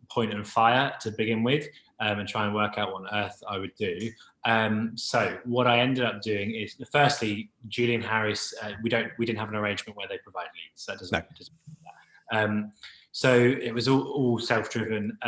point and fire to begin with, and try and work out what on earth I would do. So what I ended up doing is, firstly, Julian Harris, we didn't have an arrangement where they provide leads. So that doesn't so it was all self-driven.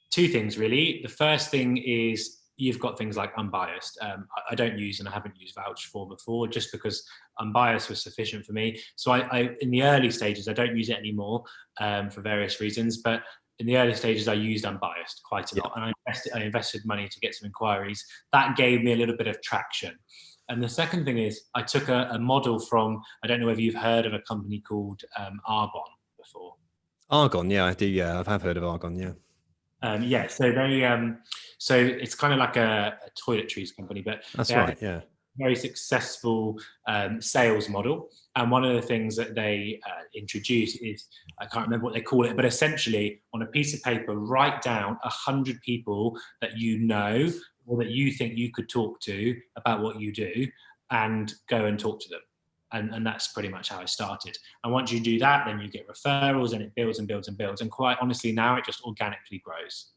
Two things really. The first thing is you've got things like Unbiased. I don't use, and I haven't used Vouch for before, just because Unbiased was sufficient for me. So I in the early stages, I don't use it anymore for various reasons, but in the early stages, I used Unbiased quite a lot, and I invested money to get some inquiries. That gave me a little bit of traction. And the second thing is I took a model from, I don't know whether you've heard of a company called Argon before. Argon, yeah, I do. Yeah, I've heard of Argon. Yeah. Yeah, so they, so it's kind of like a toiletries company, but That's they have right. Yeah. a very successful sales model. And one of the things that they introduce is, I can't remember what they call it, but essentially on a piece of paper, write down 100 people that you know or that you think you could talk to about what you do, and go and talk to them. And that's pretty much how I started. And once you do that, then you get referrals, and it builds and builds and builds. And quite honestly, now it just organically grows.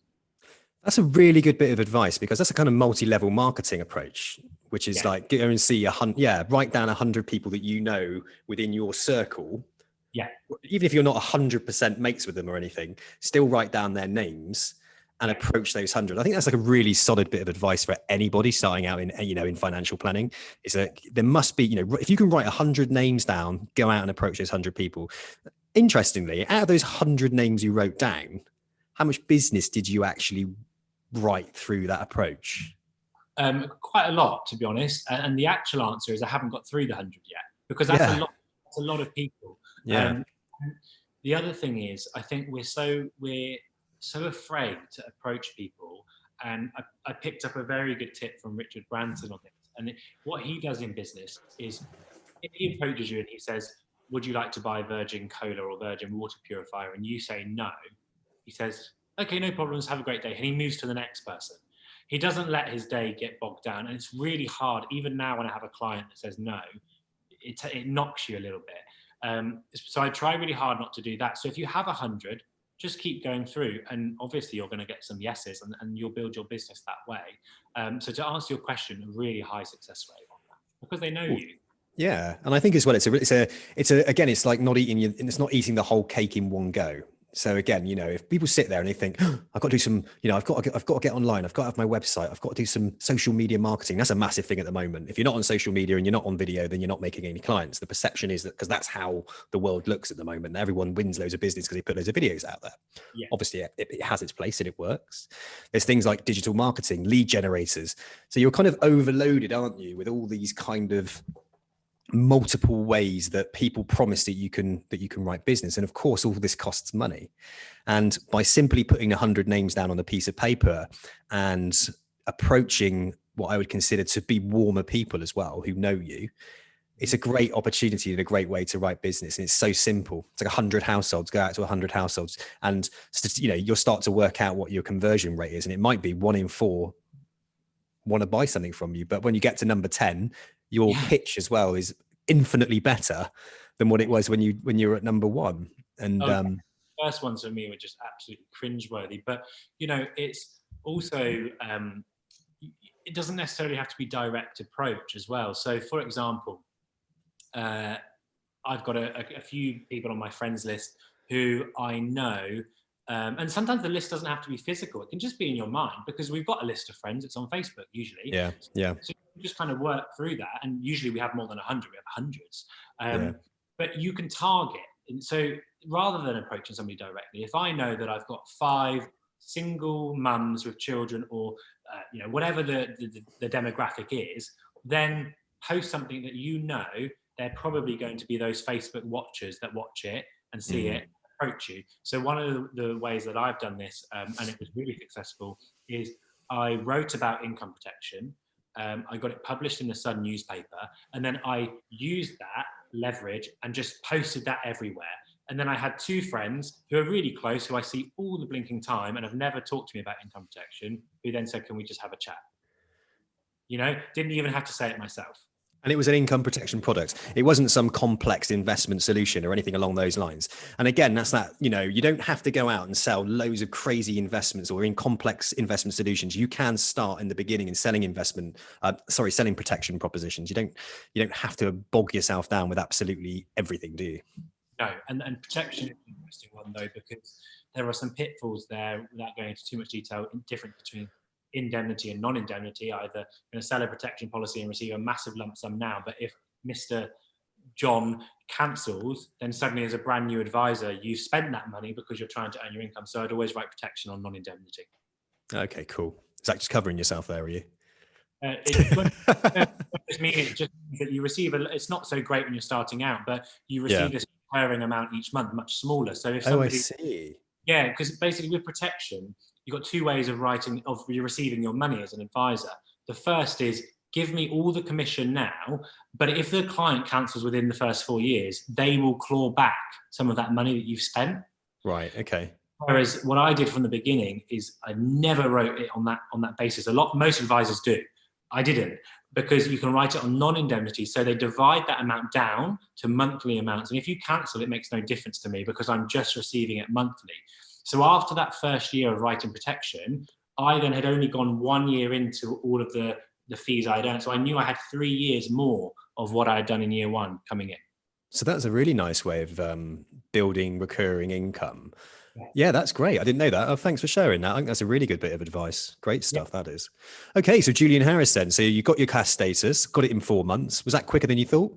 That's a really good bit of advice, because that's a kind of multi-level marketing approach, which is Yeah. like go and see write down 100 people that you know within your circle. Yeah. Even if you're not 100% mates with them or anything, still write down their names and approach those 100. I think that's like a really solid bit of advice for anybody starting out in financial planning, is that there must be, if you can write 100 names down, go out and approach those 100 people. Interestingly, out of those 100 names you wrote down, how much business did you actually write through that approach? Quite a lot, to be honest. And the actual answer is I haven't got through the 100 yet, because that's a lot. That's a lot of people. Yeah. The other thing is, I think we're so afraid to approach people. And I picked up a very good tip from Richard Branson on this. And what he does in business is, if he approaches you and he says, would you like to buy virgin cola or virgin water purifier? And you say no, he says, okay, no problems, have a great day. And he moves to the next person. He doesn't let his day get bogged down. And it's really hard. Even now, when I have a client that says no, it knocks you a little bit. So I try really hard not to do that. So if you have 100, just keep going through, and obviously you're going to get some yeses, and you'll build your business that way. So to answer your question, a really high success rate on that, because they know you. Yeah, and I think as well, it's again, it's like it's not eating the whole cake in one go. So again, if people sit there and they think, oh, I've got to do some, I've got to get online, I've got to have my website, I've got to do some social media marketing. That's a massive thing at the moment. If you're not on social media and you're not on video, then you're not making any clients. The perception is that, because that's how the world looks at the moment, everyone wins loads of business because they put loads of videos out there. Yeah. Obviously, it has its place and it works. There's things like digital marketing, lead generators. So you're kind of overloaded, aren't you, with all these kind of multiple ways that people promise that you can write business. And of course, all this costs money. And by simply putting 100 names down on a piece of paper and approaching what I would consider to be warmer people as well, who know you, it's a great opportunity and a great way to write business. And it's so simple. It's like 100 households, go out to 100 households, and you'll start to work out what your conversion rate is. And it might be 1 in 4 want to buy something from you. But when you get to number 10, your pitch as well is infinitely better than what it was when you were at number 1. And first ones for me were just absolutely cringeworthy. But it's also it doesn't necessarily have to be direct approach as well. So, for example, I've got a few people on my friends list who I know. And sometimes the list doesn't have to be physical. It can just be in your mind, because we've got a list of friends. It's on Facebook usually. Yeah. So you just kind of work through that. And usually we have more than 100. We have hundreds. But you can target. And so rather than approaching somebody directly, if I know that I've got 5 single mums with children, or whatever the demographic is, then post something that they're probably going to be those Facebook watchers that watch it and see it, approach you. So one of the ways that I've done this, and it was really successful, is I wrote about income protection. I got it published in the Sun newspaper, and then I used that leverage and just posted that everywhere. And then I had 2 friends who are really close, who I see all the blinking time and have never talked to me about income protection, who then said, can we just have a chat? Didn't even have to say it myself. And it was an income protection product. It wasn't some complex investment solution or anything along those lines. And again, that's that, you don't have to go out and sell loads of crazy investments or in complex investment solutions. You can start in the beginning in selling selling protection propositions. You don't have to bog yourself down with absolutely everything, do you? No, and protection is an interesting one though, because there are some pitfalls there, without going into too much detail, different between indemnity and non-indemnity. Either you're going to sell a protection policy and receive a massive lump sum now, but if Mr. John cancels, then suddenly as a brand new advisor, you've spent that money because you're trying to earn your income. So I'd always write protection on non-indemnity. Okay, cool. Is that just covering yourself there, are you? It just means that you receive it's not so great when you're starting out, but you receive this recurring amount each month, much smaller. So if somebody, I see. Yeah, because basically with protection, you've got 2 ways of receiving your money as an advisor. The first is, give me all the commission now, but if the client cancels within the first 4 years, they will claw back some of that money that you've spent. Right. Okay. Whereas what I did from the beginning is I never wrote it on that basis. Most advisors do. I didn't, because you can write it on non-indemnity. So they divide that amount down to monthly amounts. And if you cancel, it makes no difference to me because I'm just receiving it monthly. So after that first year of writing protection, I then had only gone 1 year into all of the fees I'd earned. So I knew I had 3 years more of what I had done in year 1 coming in. So that's a really nice way of building recurring income. Yeah, that's great. I didn't know that. Oh, thanks for sharing that. I think that's a really good bit of advice. Great stuff, that is. Okay, so Julian Harris then. So you got your cash status, got it in 4 months. Was that quicker than you thought?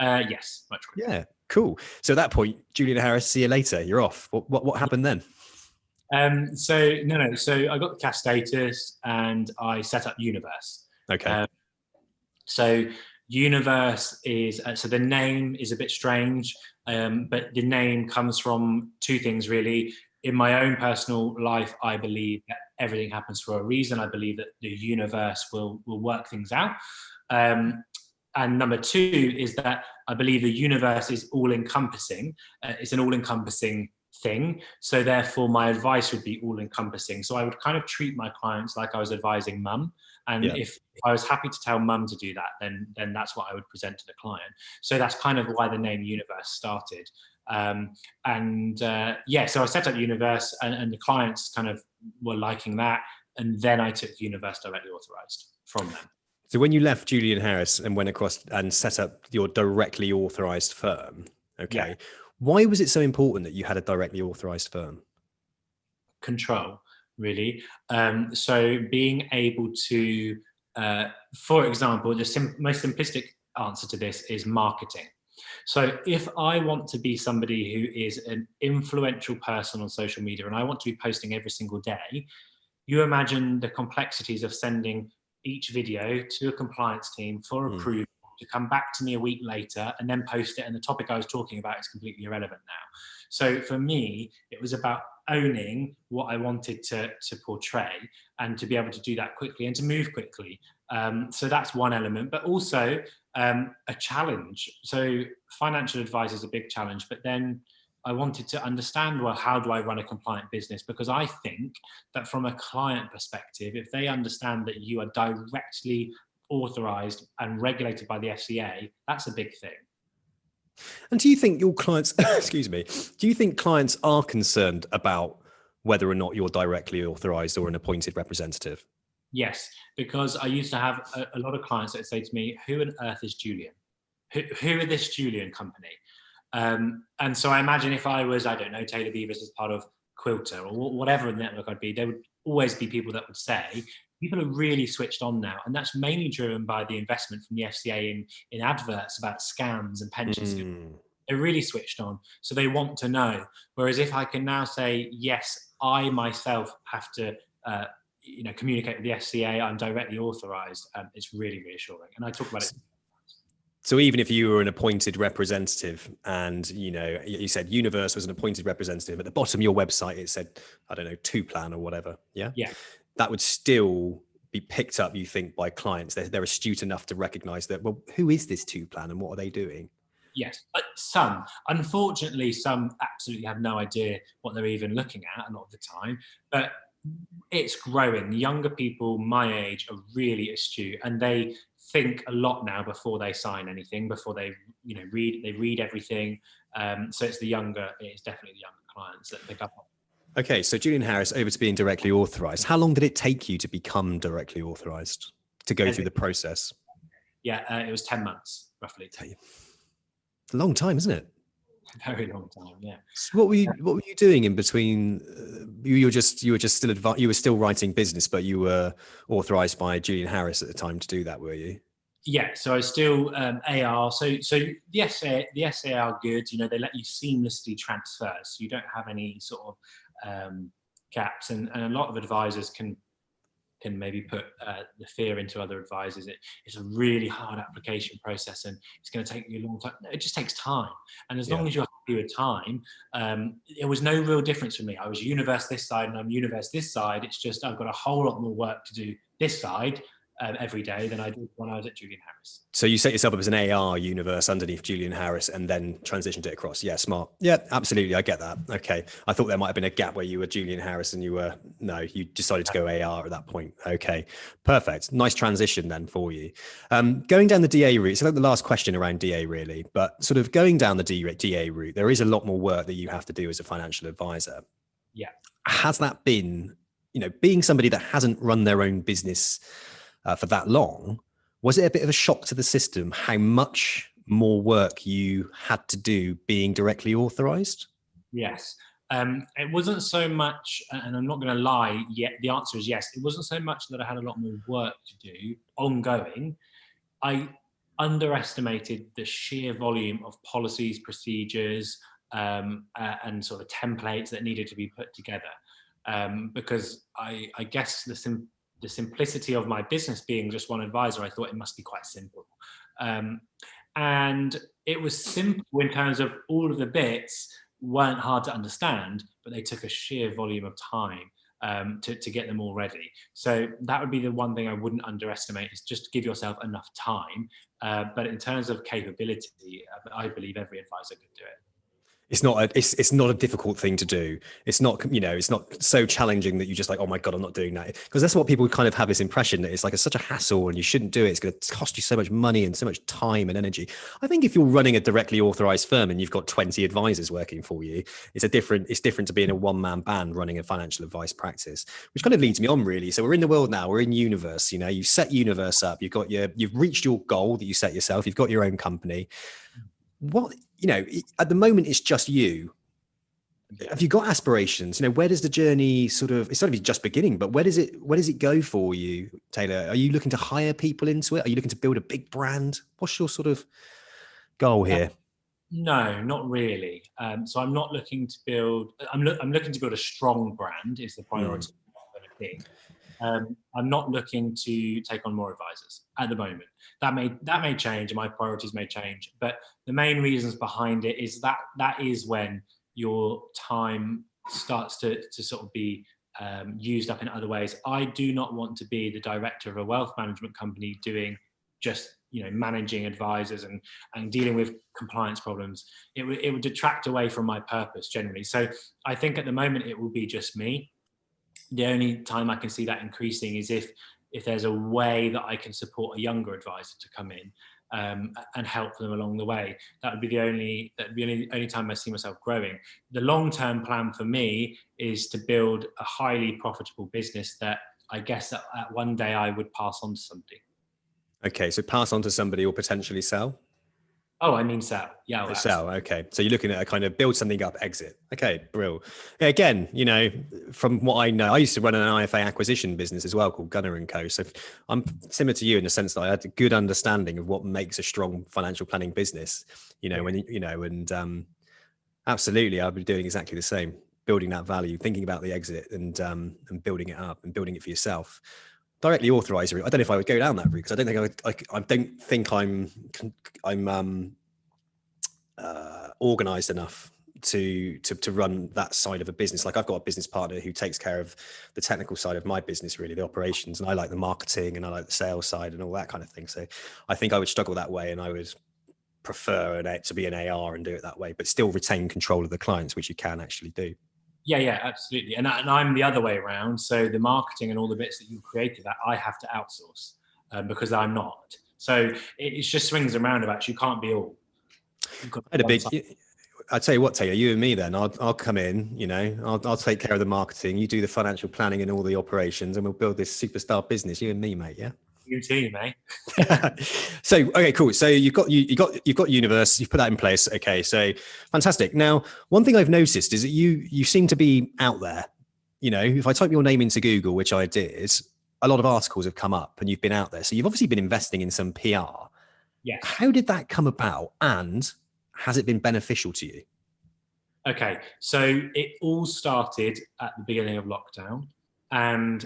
Yes, much quicker. Yeah, cool. So at that point, Julian Harris, see you later. You're off. What happened then? So I got the cash status and I set up Universe. Okay. So Universe is, so the name is a bit strange, but the name comes from 2 things really. In my own personal life, I believe that everything happens for a reason. I believe that the universe will work things out. And number 2 is that I believe the universe is all-encompassing. It's an all-encompassing thing. So therefore, my advice would be all-encompassing. So I would kind of treat my clients like I was advising mum. And if I was happy to tell mum to do that, then that's what I would present to the client. So that's kind of why the name Universe started. So I set up Universe and the clients kind of were liking that. And then I took Universe directly authorised from them. So when you left Julian Harris and went across and set up your directly authorised firm, why was it so important that you had a directly authorised firm? Control, really. So being able to, for example, the most simplistic answer to this is marketing. So if I want to be somebody who is an influential person on social media and I want to be posting every single day, you imagine the complexities of sending each video to a compliance team for approval, to come back to me a week later and then post it, and the topic I was talking about is completely irrelevant now. So for me, it was about owning what I wanted to portray and to be able to do that quickly and to move quickly. So that's one element, but also a challenge. So financial advice is a big challenge, but then I wanted to understand, well, how do I run a compliant business? Because I think that from a client perspective, if they understand that you are directly authorised and regulated by the FCA, that's a big thing. And do you think your clients, excuse me, do you think clients are concerned about whether or not you're directly authorised or an appointed representative? Yes, because I used to have a lot of clients that say to me, who on earth is Julian? Who are this Julian company? And so I imagine if I was, I don't know, Taylor Beavis as part of Quilter or whatever network I'd be, there would always be people that would say, people are really switched on now. And that's mainly driven by the investment from the FCA in adverts about scams and pensions. They're really switched on. So they want to know. Whereas if I can now say, yes, I myself have to, communicate with the FCA, I'm directly authorised, it's really reassuring. And I talk about it. So even if you were an appointed representative and, you said Universe was an appointed representative, at the bottom of your website, it said, I don't know, 2-plan or whatever. Yeah. That would still be picked up, you think, by clients. They're astute enough to recognize that, well, who is this 2-plan and what are they doing? Yes, some. Unfortunately, some absolutely have no idea what they're even looking at a lot of the time. But it's growing. Younger people my age are really astute, and they think a lot now before they sign anything, before they read everything. So it's definitely the younger clients that pick up on. Okay, so Julian Harris, over to being directly authorized. How long did it take you to become directly authorized, to go through the process? Yeah, it was 10 months, roughly. It's a long time, isn't it? A very long time, yeah. So what were you doing in between? You were still writing business, but you were authorized by Julian Harris at the time to do that, were you? Yeah, so I was still AR. So the SA are good. They let you seamlessly transfer, so you don't have any sort of gaps. And a lot of advisors can maybe put the fear into other advisors. It's a really hard application process, and it's going to take you a long time. No, it just takes time. And as long as you're happy with time, there was no real difference for me. I was Universe this side and I'm Universe this side. It's just I've got a whole lot more work to do this side every day than I did when I was at Julian Harris. So you set yourself up as an AR Universe underneath Julian Harris and then transitioned it across. Yeah, smart. Yeah, absolutely. I get that. Okay. I thought there might have been a gap where you were Julian Harris and you decided to go AR at that point. Okay, perfect. Nice transition then for you. Going down the DA route, so the last question around DA really, but sort of going down the DA route, there is a lot more work that you have to do as a financial advisor. Yeah. Has that been, being somebody that hasn't run their own business for that long, was it a bit of a shock to the system how much more work you had to do being directly authorized? Yes. It wasn't so much, and I'm not going to lie, yet the answer is yes. It wasn't so much that I had a lot more work to do ongoing. I underestimated the sheer volume of policies, procedures, and sort of templates that needed to be put together. Because I guess the simplicity of my business being just one advisor, I thought it must be quite simple. And it was simple in terms of all of the bits weren't hard to understand, but they took a sheer volume of time to get them all ready. So that would be the one thing I wouldn't underestimate, is just give yourself enough time. But in terms of capability, I believe every advisor could do it. It's not a difficult thing to do. It's not, it's not so challenging that you just like, oh my God, I'm not doing that. Because that's what people kind of have this impression that it's like such a hassle and you shouldn't do it. It's going to cost you so much money and so much time and energy. I think if you're running a directly authorized firm and you've got 20 advisors working for you, it's different to being a one-man band running a financial advice practice, which kind of leads me on really. So we're in the world now, we're in Universe, you set Universe up, you've reached your goal that you set yourself, you've got your own company. What, at the moment, it's just you. Have you got aspirations? Where does the journey it's sort of just beginning, but where does it go for you, Taylor? Are you looking to hire people into it? Are you looking to build a big brand? What's your sort of goal here? No, not really. So I'm not looking to build, I'm looking to build a strong brand is the priority. I'm not looking to take on more advisors at the moment. That may change, and my priorities may change. But the main reasons behind it is that is when your time starts to sort of be used up in other ways. I do not want to be the director of a wealth management company doing just managing advisors and dealing with compliance problems. It would detract away from my purpose generally. So I think at the moment it will be just me. The only time I can see that increasing is if there's a way that I can support a younger advisor to come in and help them along the way. That would be the only time I see myself growing. The long-term plan for me is to build a highly profitable business that I guess that one day I would pass on to somebody. Okay, so pass on to somebody or potentially sell? Oh, I mean sell. Yeah, oh, Sell. absolutely. Okay. So you're looking at a kind of build something up, exit. Okay, brill. Yeah, again, from what I know, I used to run an IFA acquisition business as well called Gunner and Co. So I'm similar to you in the sense that I had a good understanding of what makes a strong financial planning business, Yeah. absolutely, I'll be doing exactly the same, building that value, thinking about the exit and building it up and building it for yourself. Directly authorised route. I don't know if I would go down that route because I don't think I don't think I'm organized enough to run that side of a business. Like I've got a business partner who takes care of the technical side of my business, really the operations, and I like the marketing and I like the sales side and all that kind of thing. So I think I would struggle that way, and I would prefer to be an AR and do it that way, but still retain control of the clients, which you can actually do. Yeah, absolutely. And I'm the other way around. So the marketing and all the bits that you created, that I have to outsource because I'm not. So it just swings and roundabouts. You can't be all. I had a big. I'll tell you what, Taylor, you and me then. I'll come in. I'll take care of the marketing. You do the financial planning and all the operations, and we'll build this superstar business. You and me, mate. Yeah. You too, mate. So okay, cool. So you've got Universe. You've put that in place. Okay, so fantastic. Now, one thing I've noticed is that you seem to be out there. If I type your name into Google, which I did, a lot of articles have come up, and you've been out there. So you've obviously been investing in some PR. Yes. How did that come about, and has it been beneficial to you? Okay, so it all started at the beginning of lockdown, and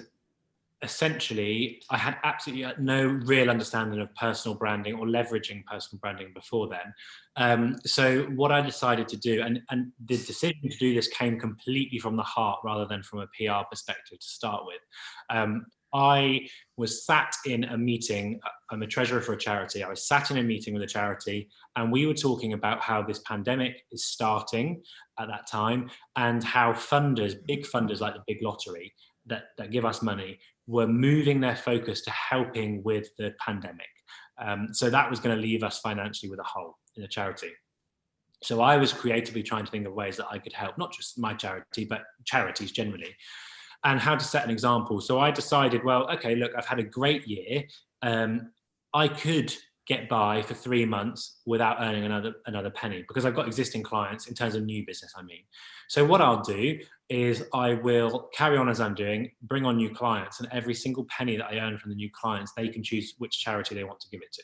essentially I had absolutely no real understanding of personal branding or leveraging personal branding before then. So what I decided to do, and the decision to do this came completely from the heart rather than from a PR perspective to start with. I was sat in a meeting. I'm a treasurer for a charity. I was sat in a meeting with a charity, and we were talking about how this pandemic is starting at that time, and how funders, big funders like the Big Lottery that give us money, were moving their focus to helping with the pandemic. So that was going to leave us financially with a hole in the charity. So I was creatively trying to think of ways that I could help, not just my charity, but charities generally, and how to set an example. So I decided, well, okay, look, I've had a great year. I could get by for 3 months without earning another penny because I've got existing clients in terms of new business, I mean. So what I'll do is I will carry on as I'm doing, bring on new clients, and every single penny that I earn from the new clients, they can choose which charity they want to give it to.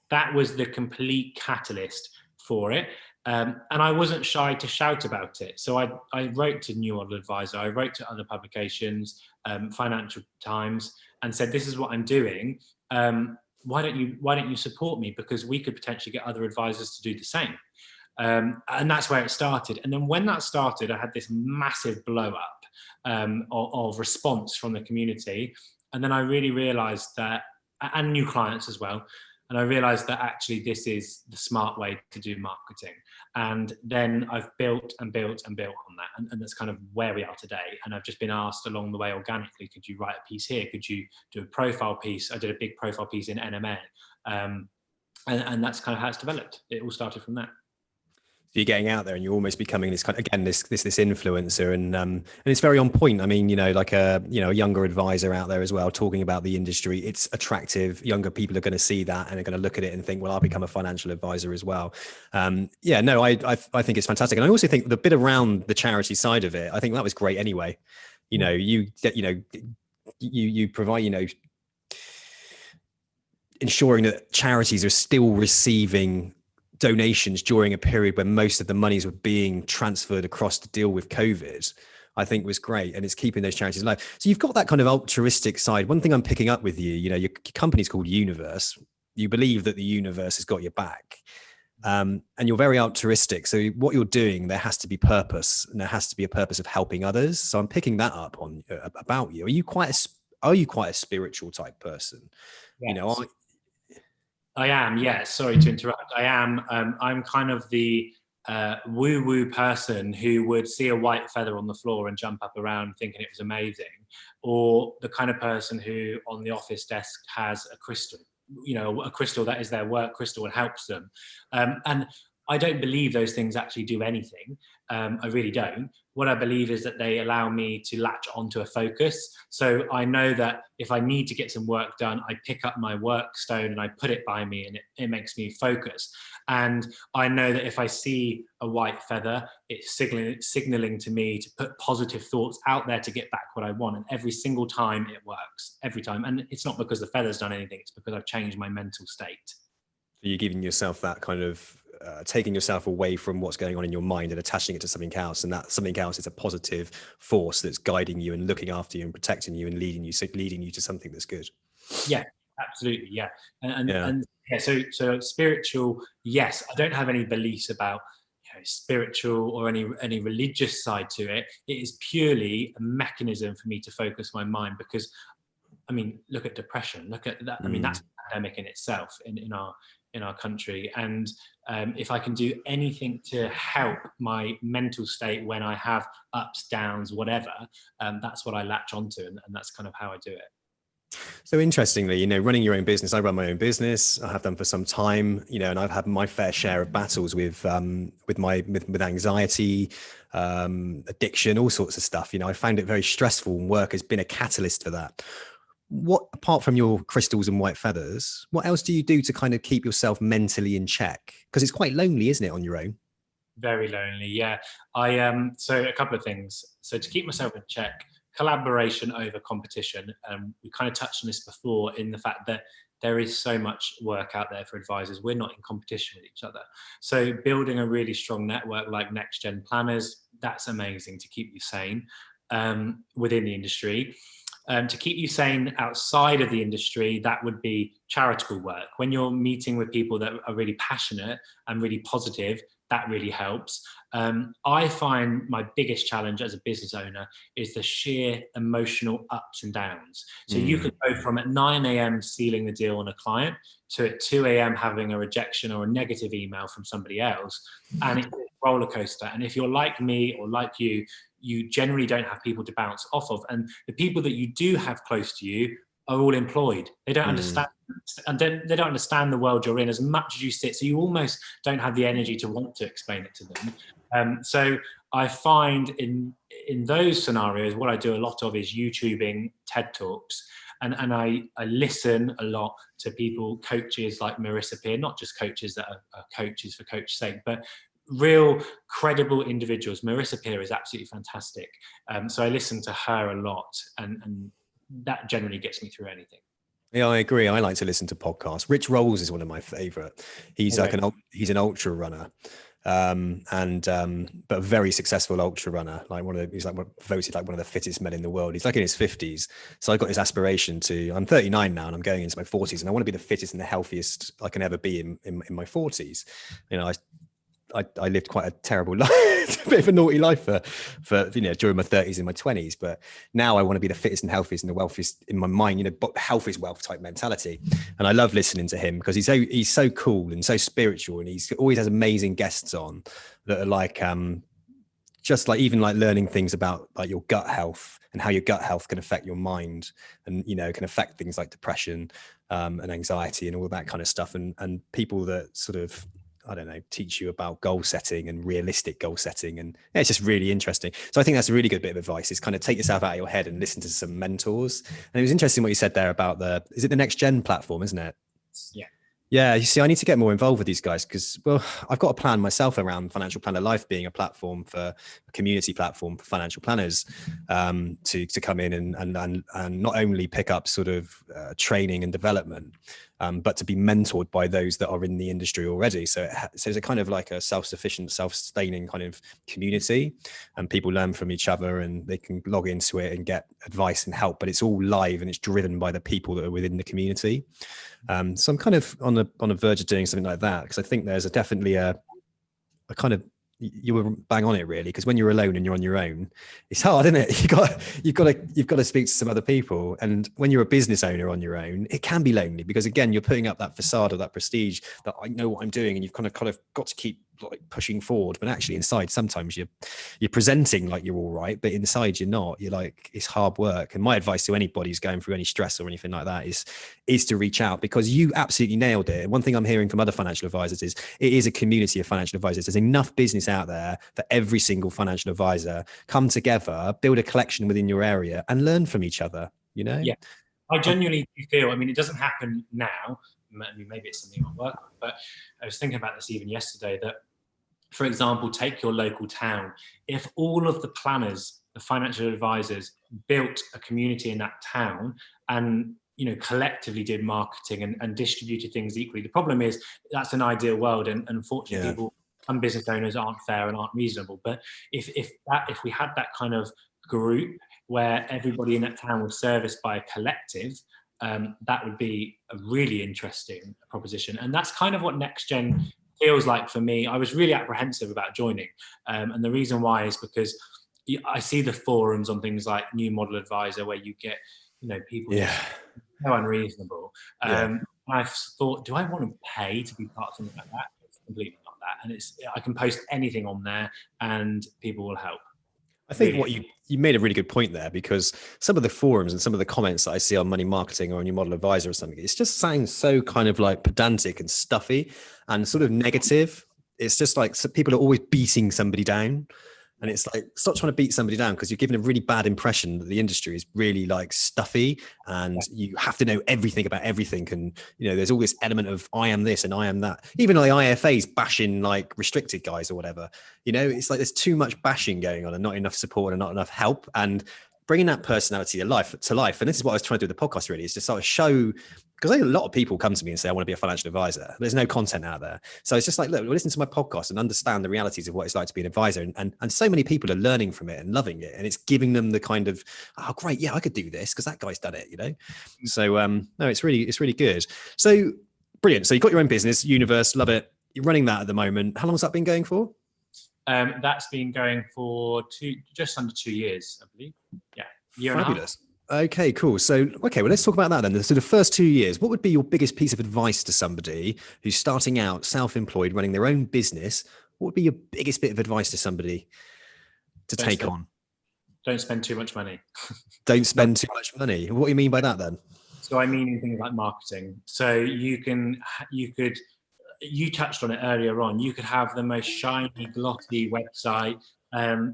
That was the complete catalyst for it. And I wasn't shy to shout about it. So I wrote to New Model Advisor, I wrote to other publications, Financial Times, and said, this is what I'm doing. Why don't you support me? Because we could potentially get other advisors to do the same. And that's where it started. And then when that started, I had this massive blow up of response from the community. And then I really realized that, and new clients as well. And I realized that actually this is the smart way to do marketing. And then I've built and built and built on that. And that's kind of where we are today. And I've just been asked along the way organically, could you write a piece here? Could you do a profile piece? I did a big profile piece in NMA. And that's kind of how it's developed. It all started from that. You're getting out there and you're almost becoming this kind of, again, this influencer, and it's very on point. I mean, like a younger advisor out there as well, talking about the industry. It's attractive. Younger people are going to see that and are going to look at it and think, well, I'll become a financial advisor as well. I think it's fantastic. And I also think the bit around the charity side of it, I think that was great anyway. You provide, ensuring that charities are still receiving donations during a period when most of the monies were being transferred across to deal with COVID, I think was great. And it's keeping those charities alive. So you've got that kind of altruistic side. One thing I'm picking up with you, your company's called Universe. You believe that the universe has got your back. And you're very altruistic. So what you're doing, there has to be purpose, and there has to be a purpose of helping others. So I'm picking that up on about you. Are you quite a spiritual type person? Yes. I am, yes. Sorry to interrupt. I am. I'm kind of the woo-woo person who would see a white feather on the floor and jump up around thinking it was amazing, or the kind of person who on the office desk has a crystal, a crystal that is their work crystal and helps them. And I don't believe those things actually do anything. I really don't. What I believe is that they allow me to latch onto a focus. So I know that if I need to get some work done, I pick up my work stone and I put it by me, and it makes me focus. And I know that if I see a white feather, it's signaling to me to put positive thoughts out there to get back what I want. And every single time it works, every time. And it's not because the feather's done anything, it's because I've changed my mental state. You're giving yourself that kind of taking yourself away from what's going on in your mind and attaching it to something else, and that something else is a positive force that's guiding you and looking after you and protecting you and leading you to something that's good. Yeah, absolutely. Yeah. So spiritual, yes, I don't have any beliefs about spiritual or any religious side to it. It is purely a mechanism for me to focus my mind, because I mean, look at depression, look at that. I mean, that's a pandemic in itself in our country. And if I can do anything to help my mental state when I have ups, downs, whatever, that's what I latch onto, and that's kind of how I do it. So interestingly, running your own business, I run my own business. I have done for some time, and I've had my fair share of battles with anxiety, addiction, all sorts of stuff. I found it very stressful, and work has been a catalyst for that. What, apart from your crystals and white feathers, what else do you do to kind of keep yourself mentally in check? Because it's quite lonely, isn't it, on your own? Very lonely, yeah. So a couple of things. So to keep myself in check, collaboration over competition. We kind of touched on this before, in the fact that there is so much work out there for advisors. We're not in competition with each other. So building a really strong network like Next Gen Planners, that's amazing to keep you sane within the industry. To keep you sane outside of the industry, that would be charitable work. When you're meeting with people that are really passionate and really positive, that really helps. I find my biggest challenge as a business owner is the sheer emotional ups and downs. So you could go from at 9 a.m. sealing the deal on a client to at 2 a.m. having a rejection or a negative email from somebody else, and it's a roller coaster. And if you're like me or like you generally don't have people to bounce off of. And the people that you do have close to you are all employed. They don't understand, and they don't understand the world you're in as much as you sit. So you almost don't have the energy to want to explain it to them. So I find in those scenarios, what I do a lot of is YouTubing TED Talks. And I listen a lot to people, coaches like Marissa Peer, not just coaches that are coaches for coach's sake, but real credible individuals. Marissa Peer is absolutely fantastic. So I listen to her a lot, and that generally gets me through anything. Yeah, I agree. I like to listen to podcasts. Rich Rolls is one of my favorite. He's he's an ultra runner, but a very successful ultra runner. He's voted like one of the fittest men in the world. He's like in his 50s. So I got this aspiration I'm 39 now, and I'm going into my 40s, and I want to be the fittest and the healthiest I can ever be in my 40s. I lived quite a terrible life, a bit of a naughty life for during my 30s and my 20s. But now I want to be the fittest and healthiest and the wealthiest in my mind, but health is wealth type mentality. And I love listening to him because he's so cool and so spiritual, and he's always has amazing guests on that are like, just like even like learning things about like your gut health and how your gut health can affect your mind, and can affect things like depression and anxiety and all that kind of stuff. And people that sort of, I don't know, teach you about goal setting and realistic goal setting. And it's just really interesting. So I think that's a really good bit of advice, is kind of take yourself out of your head and listen to some mentors. And it was interesting what you said there about is it the Next Gen platform, isn't it? Yeah. Yeah, you see, I need to get more involved with these guys because, well, I've got a plan myself around Financial Planner Life being a platform a community platform for financial planners to come in and not only pick up sort of training and development, but to be mentored by those that are in the industry already. So it's a kind of like a self-sufficient, self-sustaining kind of community, and people learn from each other and they can log into it and get advice and help, but it's all live and it's driven by the people that are within the community. So I'm kind of on the verge of doing something like that, because I think there's definitely a kind of, you were bang on it really, because when you're alone and you're on your own, it's hard, isn't it? You've got to speak to some other people, and when you're a business owner on your own, it can be lonely because again, you're putting up that facade or that prestige that I know what I'm doing, and you've kind of got to keep like pushing forward, but actually inside sometimes you're presenting like you're all right, but inside you're not. You're like, it's hard work. And my advice to anybody who's going through any stress or anything like that is to reach out, because you absolutely nailed it. And one thing I'm hearing from other financial advisors is it is a community of financial advisors. There's enough business out there for every single financial advisor. Come together, build a collection within your area and learn from each other, you know? Yeah. I genuinely feel, I mean, it doesn't happen now. I mean, maybe it's something I work on, but I was thinking about this even yesterday, that, for example, take your local town. If all of the planners, the financial advisors, built a community in that town and, you know, collectively did marketing and distributed things equally. The problem is that's an ideal world, and unfortunately, some business owners aren't fair and aren't reasonable. But if we had that kind of group where everybody in that town was serviced by a collective, that would be a really interesting proposition. And that's kind of what Next Gen feels like for me. I was really apprehensive about joining, and the reason why is because I see the forums on things like New Model Advisor where you get, you know, people just so unreasonable. And I've thought, do I want to pay to be part of something like that? It's completely not that. And I can post anything on there and people will help. I think what you made a really good point there, because some of the forums and some of the comments that I see on Money Marketing or on Your Model Advisor or something, it just sounds so kind of like pedantic and stuffy and sort of negative. It's just like people are always beating somebody down. And it's like, stop trying to beat somebody down, because you're giving a really bad impression that the industry is really like stuffy and you have to know everything about everything. And, you know, there's all this element of I am this and I am that. Even like IFAs bashing like restricted guys or whatever, you know, it's like there's too much bashing going on and not enough support and not enough help. And bringing that personality to life. And this is what I was trying to do with the podcast, really, is to sort of show, because a lot of people come to me and say, I want to be a financial advisor. There's no content out there. So it's just like, look, listen to my podcast and understand the realities of what it's like to be an advisor. And so many people are learning from it and loving it. And it's giving them the kind of, oh, great. Yeah, I could do this because that guy's done it, you know? So no, it's really good. So brilliant. So you've got your own business, Universe, love it. You're running that at the moment. How long has that been going for? That's been going for just under 2 years, I believe. Yeah. Fabulous. Okay, cool. So, okay, well, let's talk about that then. So the first 2 years, what would be your biggest piece of advice to somebody who's starting out, self-employed, running their own business? What would be your biggest bit of advice to somebody to take on? Don't spend too much money. Don't spend too much money. What do you mean by that then? So I mean things like marketing. So you touched on it earlier on. You could have the most shiny, glossy website.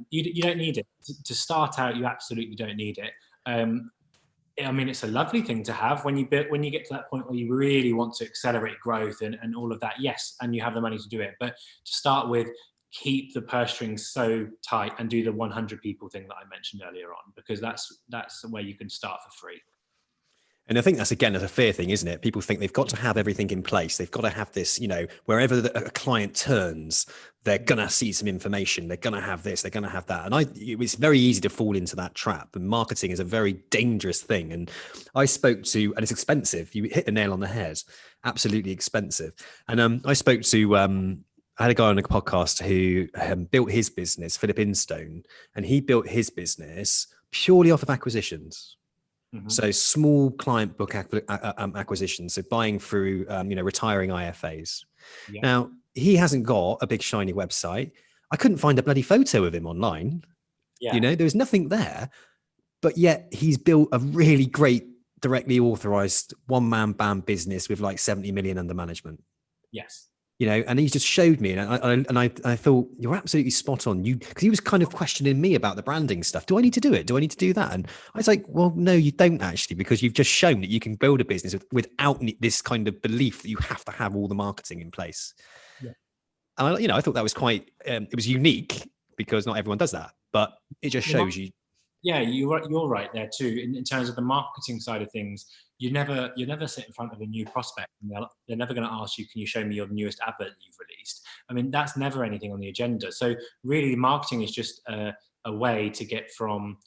You don't need it. To start out, you absolutely don't need it. I mean, it's a lovely thing to have when you get to that point where you really want to accelerate growth and all of that. Yes, and you have the money to do it. But to start with, keep the purse strings so tight and do the 100 people thing that I mentioned earlier on, because that's where you can start for free. And I think that's, again, a fear thing, isn't it? People think they've got to have everything in place. They've got to have this, you know, wherever a client turns, they're going to see some information. They're going to have this, they're going to have that. And it's very easy to fall into that trap. And marketing is a very dangerous thing. And I spoke to, and it's expensive. You hit the nail on the head. Absolutely expensive. And I spoke to, I had a guy on a podcast who built his business, Philip Instone, and he built his business purely off of acquisitions. So small client book acquisitions, so buying through, retiring IFAs. Yeah. Now, he hasn't got a big shiny website. I couldn't find a bloody photo of him online. Yeah. You know, there was nothing there, but yet he's built a really great, directly authorized one-man band business with like 70 million under management. Yes. You know, and he just showed me, and I thought, you're absolutely spot on. Because he was kind of questioning me about the branding stuff. Do I need to do it? Do I need to do that? And I was like, well, no, you don't actually, because you've just shown that you can build a business without this kind of belief that you have to have all the marketing in place. Yeah. And I thought that was quite, it was unique, because not everyone does that, but it just shows you. Yeah, you're right there too. In terms of the marketing side of things, you never sit in front of a new prospect and they're never going to ask you, can you show me your newest advert that you've released? I mean, that's never anything on the agenda. So really, marketing is just a way to get from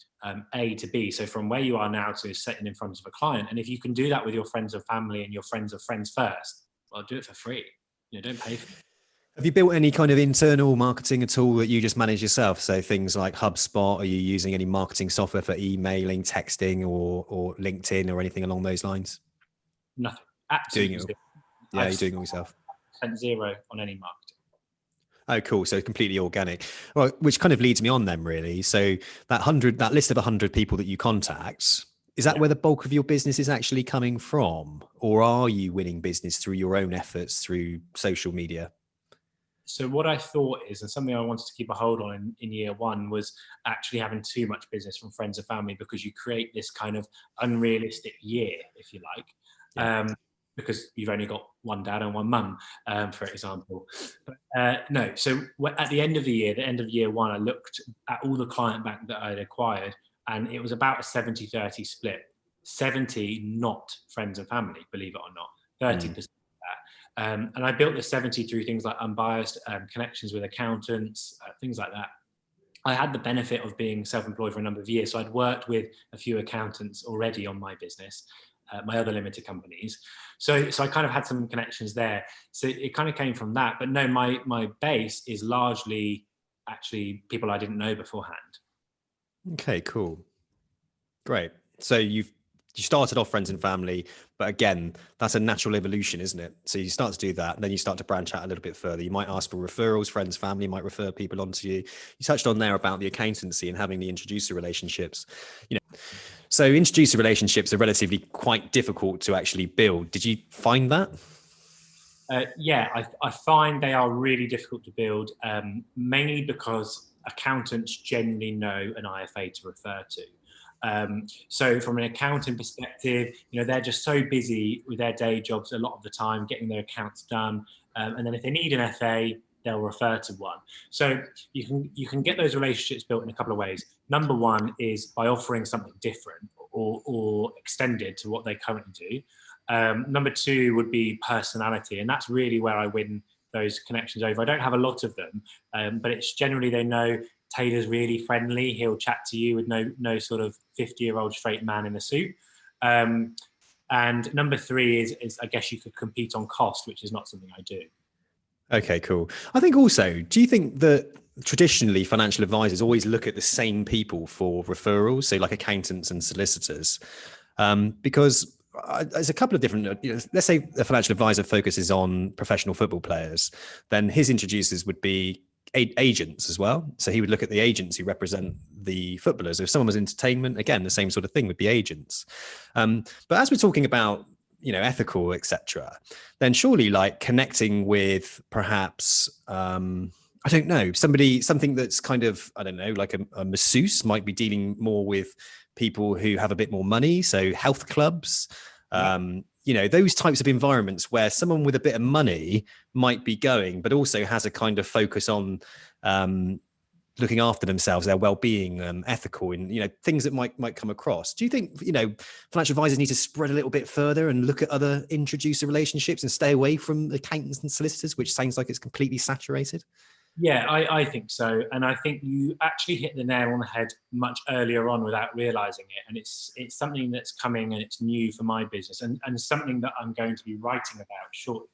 A to B. So from where you are now to sitting in front of a client. And if you can do that with your friends and family and your friends of friends first, well, do it for free. Don't pay for it. Have you built any kind of internal marketing at all that you just manage yourself? So things like HubSpot, are you using any marketing software for emailing, texting, or LinkedIn or anything along those lines? Nothing. Absolutely. You're doing it all yourself. Spent zero on any marketing. Oh, cool. So completely organic. Well, which kind of leads me on then, really. So that list of 100 people that you contact, is that Yeah. where the bulk of your business is actually coming from? Or are you winning business through your own efforts through social media? So what I thought is, and something I wanted to keep a hold on in year one, was actually having too much business from friends and family, because you create this kind of unrealistic year, if you like, Yeah. because you've only got one dad and one mum, for example. But, no, so at the end of the year, the end of year one, I looked at all the client bank that I'd acquired, and it was about a 70-30 split. 70 not friends and family, believe it or not, 30%. And I built the 70 through things like unbiased connections with accountants, things like that. I had the benefit of being self-employed for a number of years. So I'd worked with a few accountants already on my business, my other limited companies. So I kind of had some connections there. So it kind of came from that. But no, my base is largely actually people I didn't know beforehand. Okay, cool. Great. So you started off friends and family, but again, that's a natural evolution, isn't it? So you start to do that, and then you start to branch out a little bit further. You might ask for referrals, friends, family might refer people onto you. You touched on there about the accountancy and having the introducer relationships. So introducer relationships are relatively quite difficult to actually build. Did you find that? Yeah, I find they are really difficult to build, mainly because accountants generally know an IFA to refer to. So from an accounting perspective, they're just so busy with their day jobs a lot of the time, getting their accounts done. And then if they need an FA, they'll refer to one. So you can get those relationships built in a couple of ways. Number one is by offering something different or extended to what they currently do. Number two would be personality, and that's really where I win those connections over. I don't have a lot of them, but it's generally they know Taylor's really friendly. He'll chat to you with no sort of 50-year-old straight man in a suit. And number three is I guess you could compete on cost, which is not something I do. Okay, cool. I think also, do you think that traditionally financial advisors always look at the same people for referrals, so like accountants and solicitors? Because there's a couple of different, let's say a financial advisor focuses on professional football players, then his introducers would be agents as well. So he would look at the agents who represent the footballers. If someone was entertainment, again, the same sort of thing would be agents. But as we're talking about, ethical, etc., then surely like connecting with perhaps, I don't know, something that's kind of, I don't know, like a masseuse might be dealing more with people who have a bit more money. So health clubs, those types of environments where someone with a bit of money might be going, but also has a kind of focus on looking after themselves, their well-being, ethical, and things that might come across. Do you think financial advisors need to spread a little bit further and look at other introducer relationships and stay away from accountants and solicitors, which sounds like it's completely saturated? Yeah, I think so. And I think you actually hit the nail on the head much earlier on without realizing it. And it's something that's coming and it's new for my business, and something that I'm going to be writing about shortly.